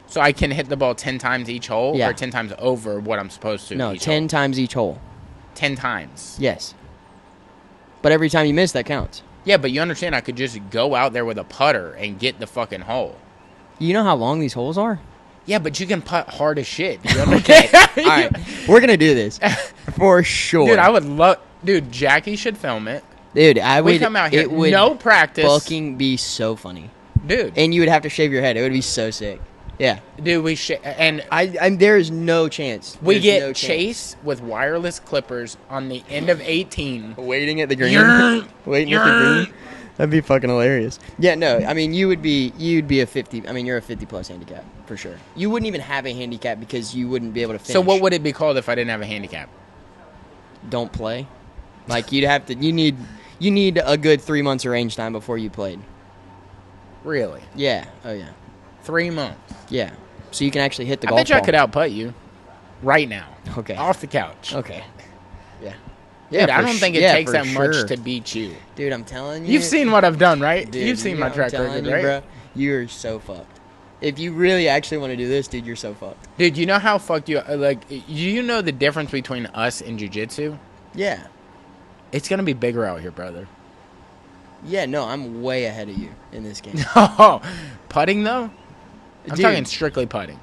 So I can hit the ball 10 times each hole? Yeah. Or 10 times over what I'm supposed to? No, each 10 hole? times each hole. 10 times? Yes. But every time you miss, that counts. Yeah, but you understand I could just go out there with a putter and get the fucking hole. You know how long these holes are? Yeah, but you can putt hard as shit. Do you Okay. All right. We're going to do this. For sure. Dude, I would love... Dude, Jackie should film it. Dude, we come out here, it would no practice. Fucking be so funny. Dude. And you would have to shave your head. It would be so sick. Yeah. Dude, and there is no chance. We get Chase with wireless clippers on the end of 18. Waiting at the green. Waiting at the green. That'd be fucking hilarious. Yeah, no, I mean, you'd be a 50. I mean, you're a 50-plus handicap, for sure. You wouldn't even have a handicap because you wouldn't be able to finish. So what would it be called if I didn't have a handicap? Don't play. Like, you need a good 3 months of range time before you played. Really? Yeah. Oh, yeah. 3 months? Yeah. So you can actually hit the golf ball. I bet you I could outputt you right now. Okay. Off the couch. Okay. Yeah. Dude, I don't think it takes that much to beat you. Dude, I'm telling you. You've seen what I've done, right? Dude, You've seen my track record, right? Bro, you're so fucked. If you really actually want to do this, dude, you're so fucked. Dude, you know how fucked you... Like, you know the difference between us and jiu-jitsu? Yeah. It's going to be bigger out here, brother. Yeah, no, I'm way ahead of you in this game. No. Putting, though? I'm talking strictly putting.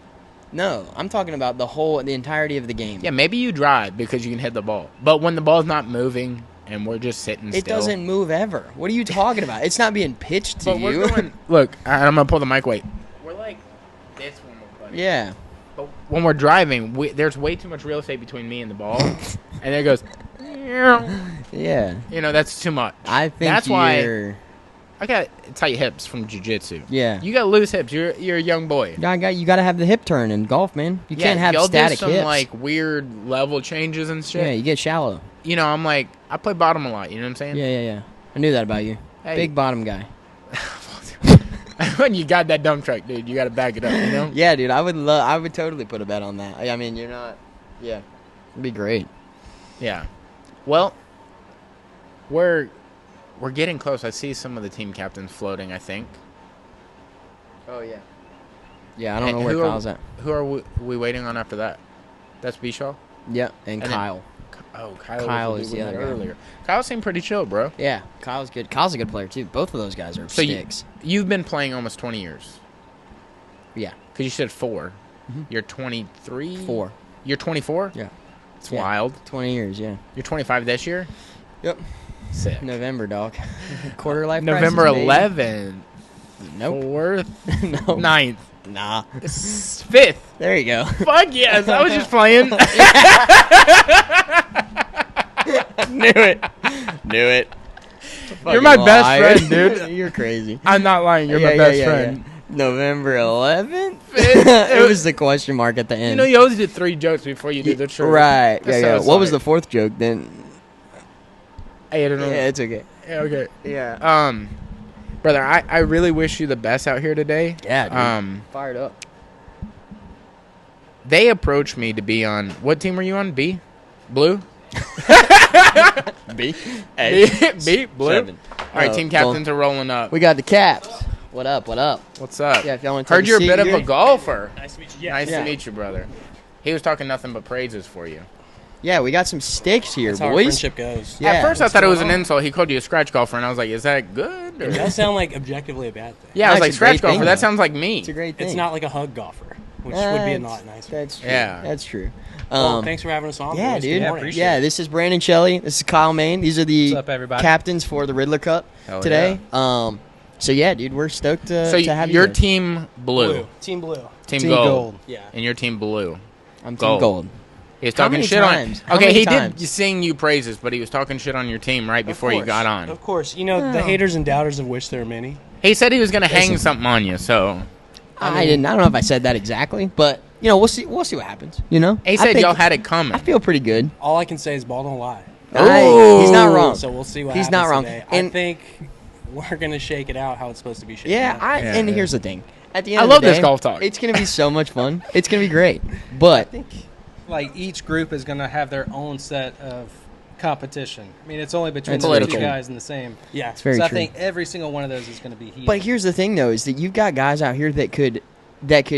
No, I'm talking about the entirety of the game. Yeah, maybe you drive because you can hit the ball. But when the ball's not moving and we're just sitting still... It doesn't move ever. What are you talking about? It's not being pitched to you. We're going, look, I'm going to pull the mic weight. We're like this when we're putting. Yeah. But when we're driving, there's way too much real estate between me and the ball. And it goes... Yeah. You know, that's too much. I think that's why I got tight hips from jiu-jitsu. Yeah. You got loose hips. You're a young boy. You got to have the hip turn in golf, man. You can't have static do some, hips. like, weird level changes and shit. Yeah, you get shallow. You know, I'm like, I play bottom a lot. You know what I'm saying? Yeah. I knew that about you. Hey. Big bottom guy. When you got that dump truck, dude, you got to back it up, you know? Yeah, dude, I would totally put a bet on that. I mean, you're not... Yeah. It'd be great. Yeah. Well, we're getting close. I see some of the team captains floating, I think. Oh, yeah. Yeah, I don't know where Kyle's at. Who are we waiting on after that? That's Bishaw? Yeah, and Kyle. Kyle is the other guy. earlier. Kyle seemed pretty chill, bro. Yeah, Kyle's good. Kyle's a good player, too. Both of those guys are sticks. You've been playing almost 20 years. Yeah. Because you said 4. Mm-hmm. You're 23? 4. You're 24? Yeah. It's wild. 20 years, yeah. You're 25 this year? Yep. Sick. November, dog. Quarter life November crisis, 11th. Nope. 4th. No. 9th. Nah. 5th. There you go. Fuck yes. I was just playing. Knew it. You're my best friend, dude. You're crazy. I'm not lying. You're my best friend. Yeah. November 11th? It was the question mark at the end. You know, you always did 3 jokes before you did the truth. Right. Yeah. What was like, the 4th joke then? I don't know. Yeah, it's okay. Yeah, okay. Yeah. Brother, I really wish you the best out here today. Yeah, dude. Fired up. They approached me to be on, what team were you on? B? Blue? B? B? Blue? 7. All right, team captains are rolling up. We got the Caps. What up? What's up? Yeah, if y'all want to heard you're a bit of a golfer. Nice to meet you. Yeah. Nice to meet you, brother. He was talking nothing but praises for you. Yeah, we got some stakes here, That's how our boys. friendship goes. Yeah. At first, I thought it was an insult. He called you a scratch golfer, and I was like, is that good? Or? It does sound like objectively a bad thing. Yeah, I was like, It's a scratch great golfer? thing, That though. sounds like me. It's a great thing. It's not like a hug golfer, which would be a lot nicer. That's true. Yeah. That's true. Well, thanks for having us on. Yeah, boys. dude. Good morning. Yeah, this is Brandon Shelley. This is Kyle Main. These are the What's up, everybody? captains for the Riddler Cup today. So yeah, dude, we're stoked to have you. Your here. team blue. Team blue. Team Team gold. gold. Yeah. And your team blue. I'm gold. team gold. He was How talking many shit times? on. How Okay, many he times? did sing you praises, but he was talking shit on your team right before you got on. Of course. You know, the haters and doubters of which there are many. He said he was going to hang something on you, so. I didn't. I don't know if I said that exactly, but you know, we'll see. We'll see what happens. You know. He said y'all had it coming. I feel pretty good. All I can say is ball don't lie. He's not wrong. So we'll see what He's happens not wrong. today. And I think we're going to shake it out how it's supposed to be shaken yeah, out. and here's the thing. At the end I of love the day, this golf talk. It's gonna be so much fun. It's gonna be great. But I think like each group is going to have their own set of competition. I mean, it's only between That's the political. two guys in the same. Yeah. it's very so true. I think every single one of those is going to be heated. But here's the thing, though, is that you've got guys out here that could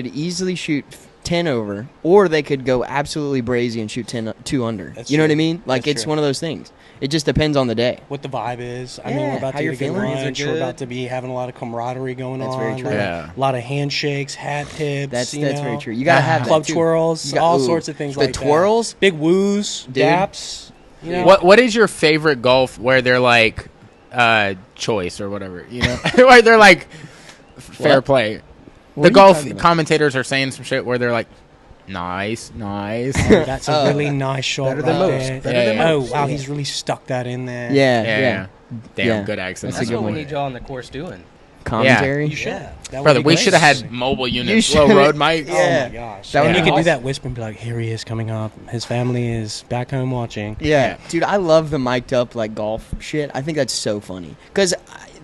easily shoot 10 over, or they could go absolutely brazy and shoot 2 under. That's you know what I true. mean? Like, That's it's true. one of those things. It just depends on the day. What the vibe is. I Yeah, mean, we're about how to you're get a good feeling. lunch. Things are We're good. about to be having a lot of camaraderie going That's on. very true. Yeah. A lot of handshakes, hat tips. That's you very know, true. You gotta have that, club too. twirls, You got- all ooh, sorts of things the like twirls? that. Big woos, Dude. daps. You know, What is your favorite golf where they're like choice or whatever, you know? Where they're like fair What? play. What The are you golf talking about? commentators are saying some shit where they're like, nice. Oh, that's a really nice shot. better than right most. there. Better than Oh most. wow, he's really stuck that in there. Yeah. Damn, Yeah. good accent. That's That's a good what we one. need y'all on the course doing. Commentary. You should. That would Brother, be we great. should have had mobile units, You low should- road mics. Yeah. Oh my gosh. That would And be you could do awesome. that whisper and be like, "Here he is coming up. His family is back home watching." Yeah, dude, I love the mic'd up like golf shit. I think that's so funny because,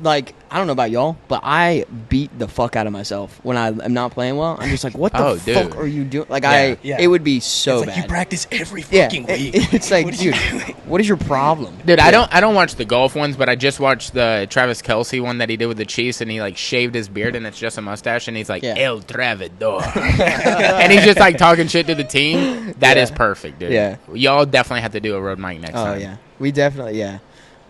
like, I don't know about y'all, but I beat the fuck out of myself when I am not playing well. I'm just like, what the Oh, fuck dude. are you doing? Like, Yeah. it would be so It's like bad. you practice every Yeah, fucking week. it's like, What are you dude, doing? what is your problem, Dude, I don't watch the golf ones, but I just watched the Travis Kelce one that he did with the Chiefs, and he like shaved his beard and it's just a mustache, and he's like Yeah. El Travidor, and he's just like talking shit to the team. That is perfect, dude. Yeah. Y'all definitely have to do a road mic next Oh time. yeah, we definitely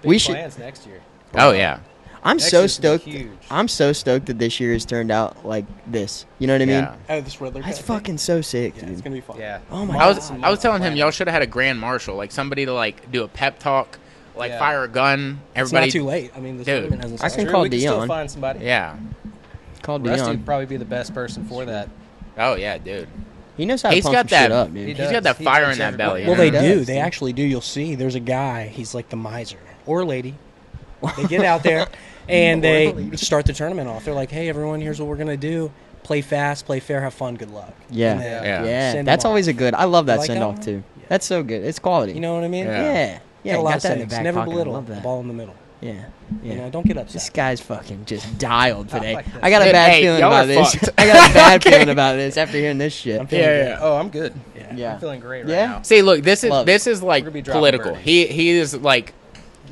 we Big should. plans next year. Oh yeah. I'm Next so year's gonna stoked. be huge. I'm so stoked that this year has turned out like this. You know what I mean? Yeah. Oh, this Riddler That's Cup thing? fucking so sick, Yeah, dude. it's gonna be fun. Yeah. Oh my I was god. I was telling him y'all should have had a grand marshal, like somebody to like do a pep talk, like Yeah. fire a gun. It's Everybody. not too late. I mean, this Dude. tournament hasn't I started. can call we can still Dion. find somebody. Yeah. Called Rusty Dion. would probably be the best person for that. Oh yeah, dude. He knows how to He's pump got some shit that. up, dude. He He's got does. that He fire takes in that belly. Well, you they know? do. does, They dude. actually do. You'll see. There's a guy. He's like the miser or lady. They get out there and they start the tournament off. They're like, "Hey, everyone, here's what we're gonna do: play fast, play fair, have fun, good luck." Yeah. And then Yeah. send That's them always off. a good. I love that Like send that off one? too. Yeah. That's so good. It's quality. You know what I mean? Yeah. Yeah. Yeah. Got a lot of got that in the settings. back Never pocket. I belittle love the that. ball in the middle. Yeah. You Yeah. know, don't get This upset. guy's fucking just dialed today. like this. I got a Dude, bad hey, feeling y'all about are this. fucked. I got a bad feeling about this after hearing this shit. I'm feeling Yeah, good. yeah. Oh, I'm good. Yeah. Yeah. I'm feeling great right Yeah? now. See, look, this Love is like We're gonna be dropping political. birdies. He is like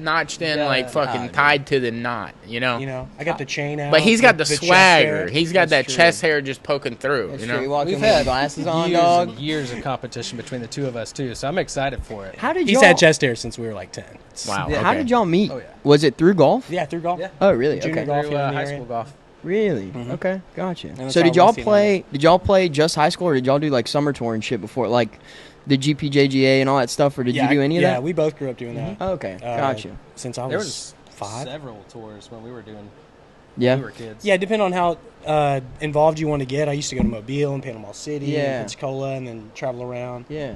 notched in, fucking tied to the knot. You know, I got the chain out. But he's got the swagger. Hair. He's got that chest hair just poking through. That's you know, true. He walked We've in with had glasses on, years dog. and years of competition between the two of us too, so I'm excited for it. How did He's y'all? had chest hair since we were like 10. wow. Yeah, Okay. How did y'all meet? Oh, yeah. Was it through golf? Yeah, through golf. Yeah. Oh, really? Junior Okay. golf Through here in the high area. school golf. Really? Mhm. Okay, gotcha. that's So how did y'all Westy play? learned Did y'all play just high school, or did y'all do like summer tour and shit before, like the GPJGA and all that stuff, or did you do any of that? Yeah, we both grew up doing that. Oh, okay, gotcha. Since I There was was 5. several tours when we were doing. Yeah. We were kids. Yeah, depending on how involved you want to get. I used to go to Mobile and Panama City Yeah. and Pensacola and then travel around Yeah.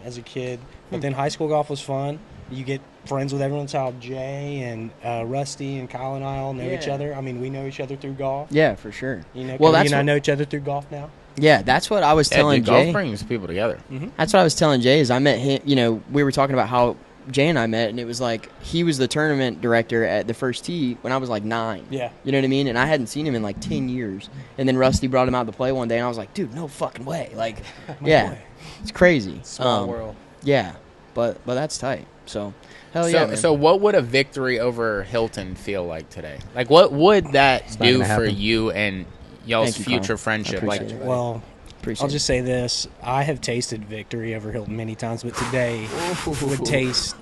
as a kid. But then high school golf was fun. You get friends with everyone. That's how Jay and Rusty and Kyle and I all know each Yeah. other. I mean, we know each other through golf. Yeah, for sure. You know, Well, Cody that's and I what- know each other through golf now. Yeah, that's what I was telling dude, golf Jay. brings people together. That's what I was telling Jay. Is I met him. You know, we were talking about how Jay and I met, and it was like he was the tournament director at the first tee when I was like 9. Yeah. You know what I mean? And I hadn't seen him in like 10 years. And then Rusty brought him out to play one day, and I was like, dude, no fucking way. Like, yeah, boy. it's crazy. Small world. Yeah, but that's tight. So, hell yeah. Man. So what would a victory over Hilton feel like today? Like, what would that not do gonna for happen. you and y'all's Thank you, future Connor. friendship? I Like, appreciate it. Well, Appreciate I'll just say this. I have tasted victory over Hilton many times, but today would taste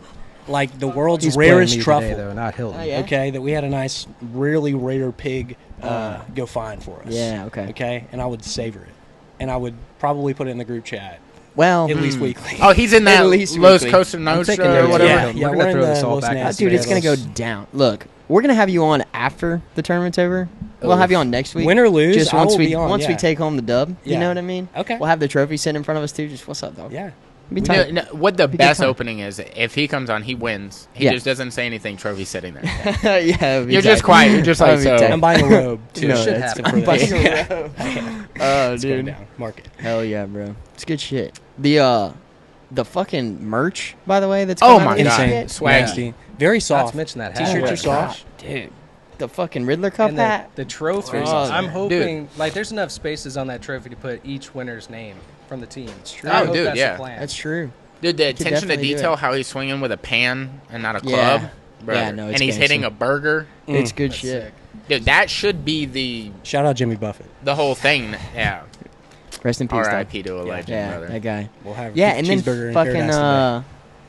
like the world's He's rarest playing me truffle. today, though, not Hilton. Oh, yeah? Okay, that we had a nice, really rare pig go find for us. Yeah, okay. Okay, and I would savor it, and I would probably put it in the group chat Well, at least weekly. oh, he's in that At least Los weekly. Costa I'm Nostra taking or notes. whatever. Yeah, We're yeah, gonna we're in throw this the all Los back. Nasty dude, it's gonna go Battles. down. Look, we're gonna have you on after the tournament's over. We'll have you on next week. Win or lose, just I once will we be on, once we yeah. take home the dub. You Yeah. know what I mean? Okay. We'll have the trophy sitting in front of us too. Just what's up, dog? Yeah. Be No, tight. no, what the Be good best time. opening is, if he comes on, he wins. He Yeah. just doesn't say anything. Trophy sitting there. Yeah, it'd be You're tight. just quiet. You're just like, That'd be so. tight. I'm buying a robe too. No, should that's happen. good. Buying a Yeah. robe. Oh, It's going dude. down. Market. Hell yeah, bro. It's good shit. The fucking merch, by the way, that's Oh coming my out and God. shit. Swag. Nasty. Very Not soft. to mention that T-shirts hat. are soft. dude. The fucking Riddler Cup And hat. the trophy. Oh, I'm dude. hoping like there's enough spaces on that trophy to put each winner's name from the team. true. I Oh, hope dude, that's yeah. the plan. That's true. Dude, the could attention to definitely do detail, it. how he's swinging with a pan and not a Yeah. club. Brother. Yeah, no, it's and he's gangsta. hitting a burger. It's good That's shit. sick. Dude, that should be the Shout out Jimmy Buffett. whole thing. Yeah. Rest in peace, dog. R.I.P. to a legend, Yeah, brother. that guy. We'll have Yeah, and then cheeseburger and fucking paradise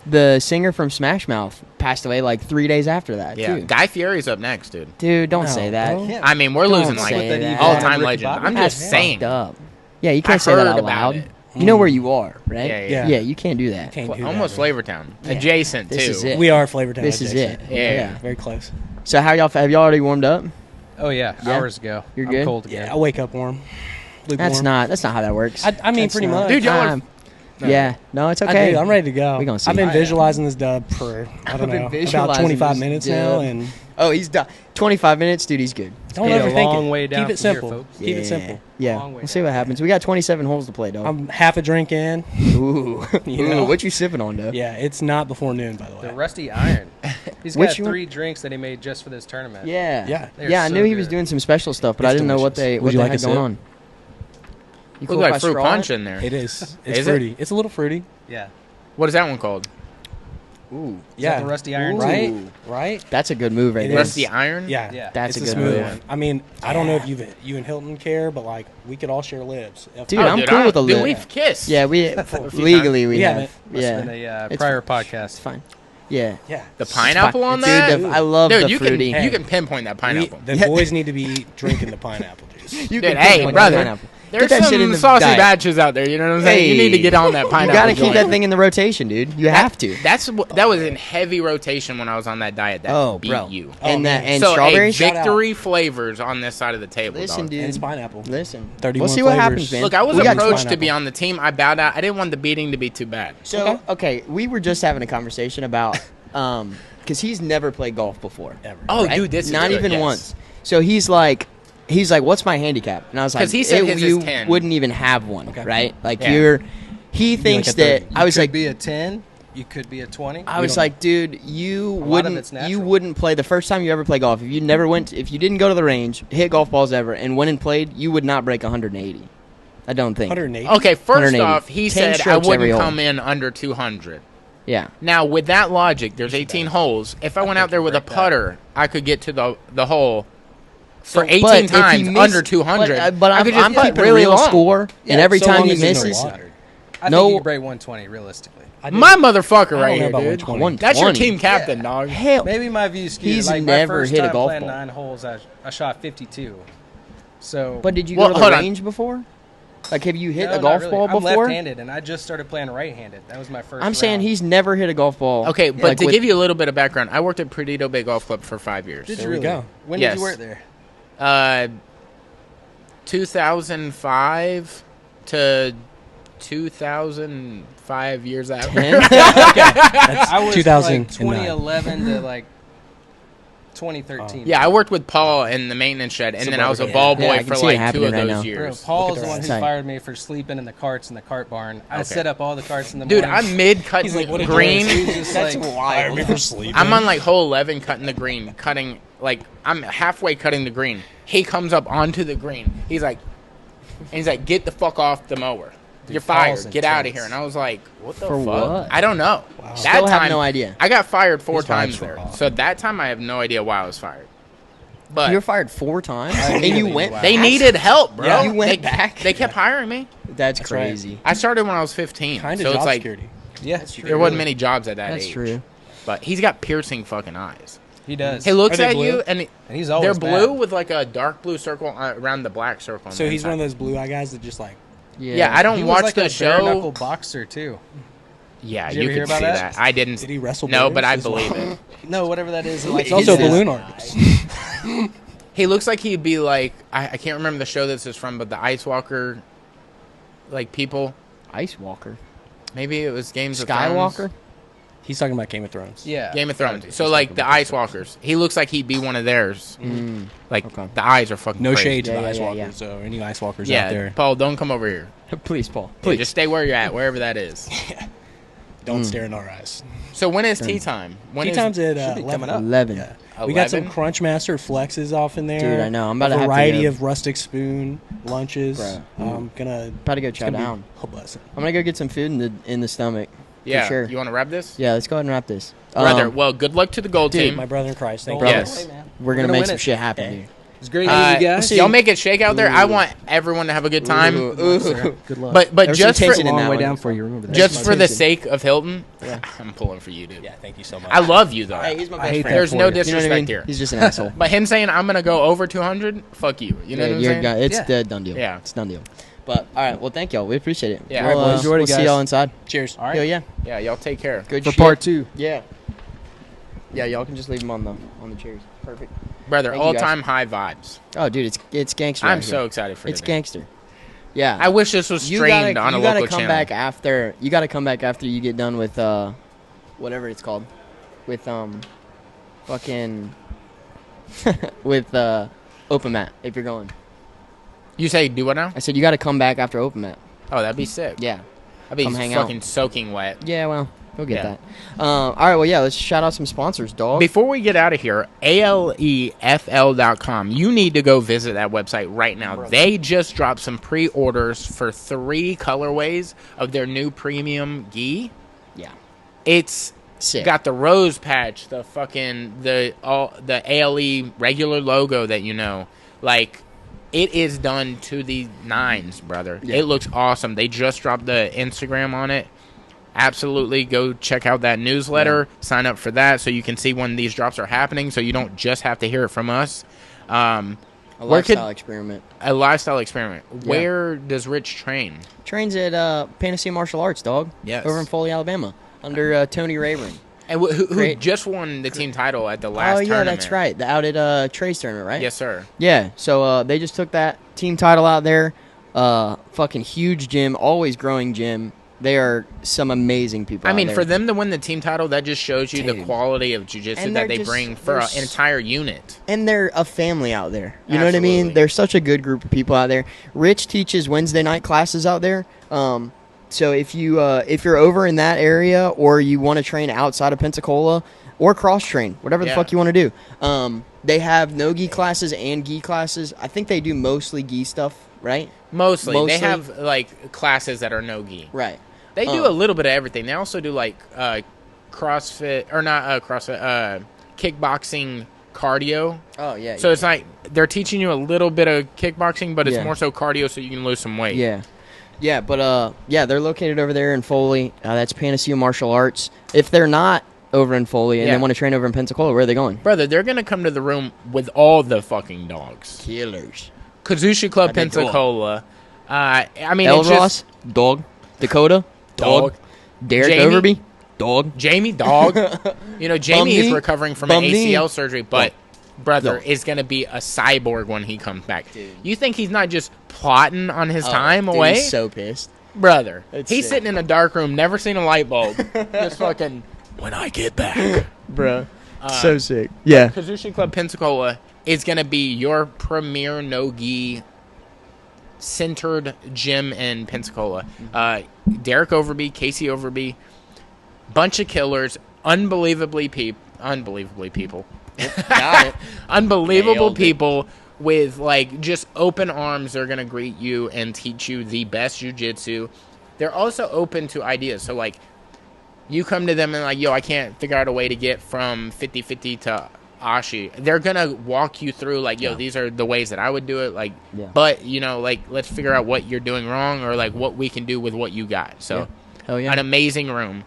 the singer from Smash Mouth passed away like 3 days after that. Yeah. too. Guy Fieri's up next, dude. Dude, don't No, say that. bro. I mean, we're Don't losing like say that. all-time Ricky legend. Bobby? I'm That's just saying. fucked up. Yeah, you can't I've say that heard out about loud. it. You know where you are, right? Yeah, yeah. Yeah, you can't do that. Can't do that, Almost bro. Flavortown. Yeah. Adjacent, This too. is it. We are Flavor Town. This is it. adjacent. Yeah. Very close. So how y'all have y'all already warmed up? Oh yeah, Yeah. hours ago. You're I'm good? cold again. Yeah, I wake up warm. That's not how that works. I mean, That's pretty not- much. Dude, y'all are- Yeah, no, it's I okay. do. I'm ready to go. We gonna see. I've been I- visualizing this dub for I don't I've been know about visualizing 25 this minutes now, dub. and Oh, he's done. 25 minutes, dude. He's good. don't It's a overthink long it. way down Keep it from here, simple. folks. Keep it simple. Yeah, Long way we'll see down. what happens. We got 27 holes to play, dog. I'm half a drink in. Ooh, You know? Ooh, what you sipping on, though? Yeah, it's not before noon, by the way. The Rusty Iron. He's Which got one? 3 drinks that he made just for this tournament. Yeah, Yeah. They're yeah. I so knew he was good. doing some special stuff, but I It's didn't know what delicious. they Would what you they like had a going sip? on. You Look if I like fruit straw punch it? in there. It is. It's Is it? fruity. It's a little fruity. Yeah. What is that one called? Ooh, Is that the Rusty Iron? Right? Ooh. Right? that's a good move right It there. is. Rusty Iron? Yeah. Yeah. That's It's a a good smooth move. one. I mean, I don't know if you and Hilton care, but like we could all share libs. Dude, Oh, I'm cool with a dude, lip. we've kissed. Yeah, we legally we We have. haven't. Must have Yeah, been a It's prior fine. It's podcast. fine. Yeah. Yeah. The pineapple on Dude, that? I love Dude, the you fruity. can you can pinpoint that pineapple. The Yeah. boys need to be drinking the pineapple juice. You Dude, can hey, pinpoint brother, that pineapple. There's Get that shit in some the saucy diet. batches out there. You know what I'm saying? You Hey. need to get on that pineapple. You gotta keep that joint. thing in the rotation, dude. You have to. That was in heavy rotation when I was on that diet. That Oh, beat bro. you. And man. that and So, strawberries. hey, victory flavors on this side of the table. Listen, dog. dude. And it's pineapple. Listen. 31 We'll see what flavors. happens, man. Look, I was We got approached to be pineapple. on the team. I bowed out. I didn't want the beating to be too bad. So okay, we were just having a conversation about because he's never played golf before. Ever. Oh, right? dude, this is not good, even yes. once. So he's like, what's my handicap? And I was like, 'Cause he said his is you 10. wouldn't even have one, Okay. right? Like Yeah. he thinks like a that 30. I was could like, be a 10. You could be a 20. I was like, dude, you lot of it's wouldn't, you natural. wouldn't play the first time you ever play golf. If you never went, if you didn't go to the range, hit golf balls ever, and went and played, you would not break 180. I don't think. 180. Okay, first 180. off, he 10 said I strokes every wouldn't hole. come in under 200. Yeah. Now, with that logic, there's 18 holes. If I went out there with a putter, I could get to the hole for 18 times under 200. But I could I'm just keeping really real long. score, and every so time long he as there's no misses, water. I No. think you can break 120 realistically. My motherfucker I right don't know here, about dude. 120. That's your 120. team captain, dog. hell, Maybe my view skewed. He's like never my first hit a time golf playing ball. 9 holes, I shot 52. So, But did you Well, go to hold the on. range before? Like, have you hit no, a not golf really. ball I'm before? left-handed, and I just started playing right-handed. That was my first. I'm saying round. he's never hit a golf ball. Okay, but like, to with- give you a little bit of background, I worked at Perdido Bay Golf Club for 5 years. Did There you we really? go. When Yes. did you work there? 2005 to 2005 years after. That's I was 2009. like 2011 to like 2013. Yeah, I worked with Paul in the maintenance shed, and then I was a ball Yeah, boy I can for see it like 2 happening of right those now. Bro, years. Paul's Look the at one who that. fired me for sleeping in the carts in the cart barn. I Okay. set up all the carts in the Dude, morning. I'm mid-cutting He's like, what a green. He was just That's like, wild. for sleeping. I'm on like hole 11 cutting the green, I'm halfway cutting the green. He comes up onto the green. He's like, get the fuck off the mower. You're fired. Paul's Get out of intense. here. And I was like, what the For fuck? what? I don't know. That Still have time, no idea. I got fired 4 These vibes times were there. off. So that time I have no idea why I was fired. But You were fired 4 times, and you immediately went. knew they back? needed help, bro. Yeah, you went they, back? They kept hiring me. That's right. crazy. I started when I was 15. Kind of so job it's like security. yeah, there wasn't many jobs at that That's age. true. But he's got piercing fucking eyes. he does. He looks Are they at blue? you and and he's they're always blue bad. with like a dark blue circle around the black circle. on So the he's one of inside. those blue eye guys that just like. Yeah, I don't He was watch like the a bare knuckle show. boxer too. Yeah, Did you you ever hear could see about that. that? I didn't. Did he wrestle? No, bears but I as well? believe it. No, whatever that is. Who Like, He's also a Is balloon that? artist. He looks like he'd be like I can't remember the show this is from, but the Ice Walker, like people. Ice Walker, Maybe it was Games of Skywalker. Thrones. He's talking about Game of Thrones. yeah, Game of Thrones. So like the Ice Walkers. He looks like he'd be one of theirs. Like Okay. the eyes are fucking No crazy. shade to Yeah, the yeah, Ice yeah, Walkers, yeah. so any Ice Walkers Yeah, out there, Paul, don't come over here. Please, Paul. Yeah, Please. just stay where you're at, wherever that is. don't stare in our eyes. So when is tea time? When Tea is time's at should be 11. coming up. 11. Yeah. We got some 11? Crunchmaster flexes off in there. Dude, I know. I'm about a to have to variety go. of rustic spoon lunches. Bruh. I'm gonna About to go chow it's gonna be down. a blessing. I'm gonna go get some food in the stomach. Yeah, For sure. you want to wrap this? Yeah, let's go ahead and wrap this. Brother, well, good luck to the gold dude, team. My brother in Christ, thank Brother. you. Yes. we're gonna gonna make win some it. shit happen, dude. It's great meeting you guys. Y'all make it shake out there. I want everyone to have a good time. Good luck. But There's just some for tension in that way one. down for you. Remember that. just for the tension. sake of Hilton, Yeah. I'm pulling for you, dude. Yeah, thank you so much. I love you though. Hey, he's my I best hate friend. that There's for no you. You know what disrespect I mean? here. He's just an asshole. But him saying I'm gonna go over 200, fuck you. You know what I'm you're saying? it's Yeah. the done deal. Yeah. It's a done deal. But all right, well, thank y'all. We appreciate it. Yeah. We'll, All right, boys. Enjoy it, we'll see guys. y'all inside. Cheers. All right. Yo, yeah. Yeah, y'all take care. Good For shit. part 2. Yeah. Yeah, y'all can just leave them on the chairs. Perfect. Brother, Thank you, all guys. time high vibes. Oh, dude, it's gangster. I'm out so here. excited for It's today. gangster. Yeah. I wish this was You streamed gotta, on a you gotta local come channel. back after. You gotta come back after you get done with whatever it's called, with fucking with open mat. If you're going, You say do what now? I said you gotta come back after open mat. Oh, that'd be sick. Yeah. I'd be Come hang fucking out. soaking wet. Yeah. Well, we'll get Yeah. that. All right. Well, yeah. Let's shout out some sponsors, dog. Before we get out of here, alefl.com. You need to go visit that website right now. They just dropped some pre-orders for 3 colorways of their new premium gi. Yeah. It's Sick. got the rose patch, the fucking the ALE regular logo that you know. Like, it is done to the nines, brother. Yeah. It looks awesome. They just dropped the Instagram on it. Absolutely go check out that newsletter. Sign up for that so you can see when these drops are happening, so you don't just have to hear it from us. A where could- lifestyle experiment. A lifestyle experiment. Where does Rich train? Trains at Panacea Martial Arts, dog. Yes. Over in Foley, Alabama, under Tony Rayburn. And who Great. just won the team title at the last Oh yeah, tournament? that's right. The out at Trey's tournament, right? Yes, sir. Yeah. So they just took that team title out there. Fucking huge gym, always growing gym. They are some amazing people. I out mean, there. for them to win the team title, that just shows you the Dude. quality of jiu-jitsu And that they're they just- bring for they're an entire unit. and they're a family out there. You know what I mean? Absolutely. They're such a good group of people out there. Rich teaches Wednesday night classes out there. So if you're over in that area or you want to train outside of Pensacola or cross train, whatever the Yeah. fuck you want to do, they have no gi classes and gi classes. I think they do mostly gi stuff, right? Mostly. They Mostly. have, like, classes that are no-gi. Right. They do a little bit of everything. They also do like CrossFit, or not CrossFit, kickboxing cardio. Oh, yeah. So it's like they're teaching you a little bit of kickboxing, but it's more so cardio so you can lose some weight. Yeah. Yeah, but they're located over there in Foley. That's Panacea Martial Arts. If they're not over in Foley and they want to train over in Pensacola, where are they going? Brother, they're going to come to the room with all the fucking dogs. Killers. Kazushi Club Pensacola. I mean, El Ross, dog. Dakota, dog. Derek Jamie, Overby, dog. Jamie, dog. Jamie is recovering from an ACL surgery, but brother is going to be a cyborg when he comes back. Dude. You think he's not just plotting on his time away? He's so pissed. Brother, he's sitting in a dark room, never seen a light bulb. Just fucking, when I get back. Bro, so sick. Yeah. Kazushi Club Pensacola is going to be your premier no-gi centered gym in Pensacola. Derek Overby, Casey Overby, bunch of killers, unbelievably people. Got it. Unbelievable people with like just open arms. They're gonna greet you and teach you the best jiu-jitsu. They're also open to ideas. So like, you come to them and like, yo, I can't figure out a way to get from 50-50 to Ashi. They're gonna walk you through like, yo, these are the ways that I would do it. Like, but like, let's figure out what you're doing wrong or like what we can do with what you got. So, Hell yeah. An amazing room.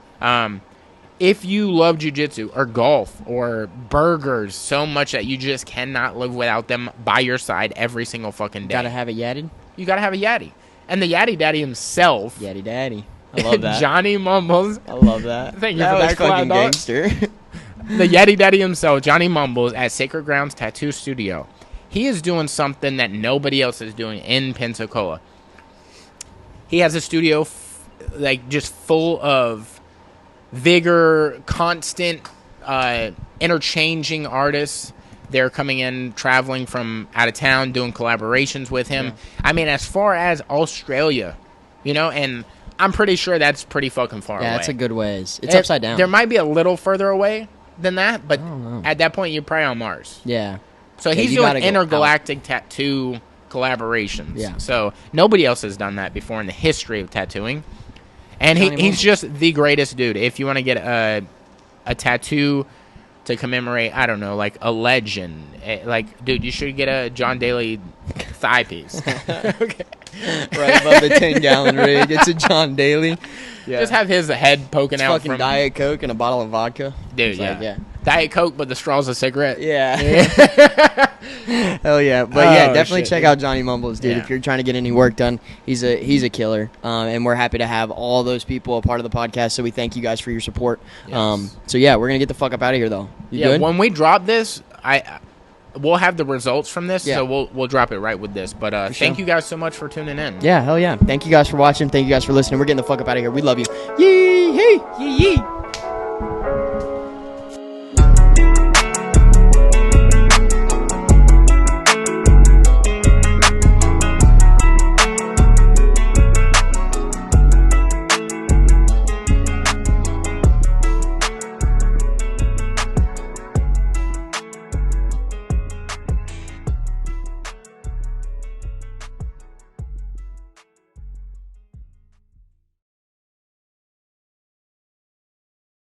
If you love jiu-jitsu or golf or burgers so much that you just cannot live without them by your side every single fucking day. Gotta have a Yaddy? You gotta have a Yaddy. And the Yaddy Daddy himself. Yaddy Daddy. I love that. Johnny Mumbles. I love that. Thank you for that fucking gangster. The Yaddy Daddy himself, Johnny Mumbles, at Sacred Grounds Tattoo Studio. He is doing something that nobody else is doing in Pensacola. He has a studio just full of vigor, constant, interchanging artists. They're coming in, traveling from out of town, doing collaborations with him. Yeah. I mean, as far as Australia, and I'm pretty sure that's pretty fucking far away. Yeah, that's a good ways. It's upside down. There might be a little further away than that, but at that point, you're probably on Mars. Yeah. So he's doing intergalactic tattoo collaborations. Yeah. So nobody else has done that before in the history of tattooing. And he's just the greatest dude. If you want to get a tattoo to commemorate, I don't know, like a legend, like, dude, you should get a John Daly thigh piece. Okay. Right above the 10-gallon rig. It's a John Daly. Yeah. Just have his head poking out fucking from Diet Coke and a bottle of vodka. Dude, yeah. Diet Coke, but the straw's a cigarette. Yeah. Hell yeah. But definitely check out Johnny Mumbles, dude. Yeah. If you're trying to get any work done, he's a killer. And we're happy to have all those people a part of the podcast. So we thank you guys for your support. Yes. So yeah, we're gonna get the fuck up out of here though. You good? When we drop this, we'll have the results from this, so we'll drop it right with this. But thank you guys so much for tuning in. Yeah, hell yeah. Thank you guys for watching. Thank you guys for listening. We're getting the fuck up out of here. We love you. Yee hee. Yee yee.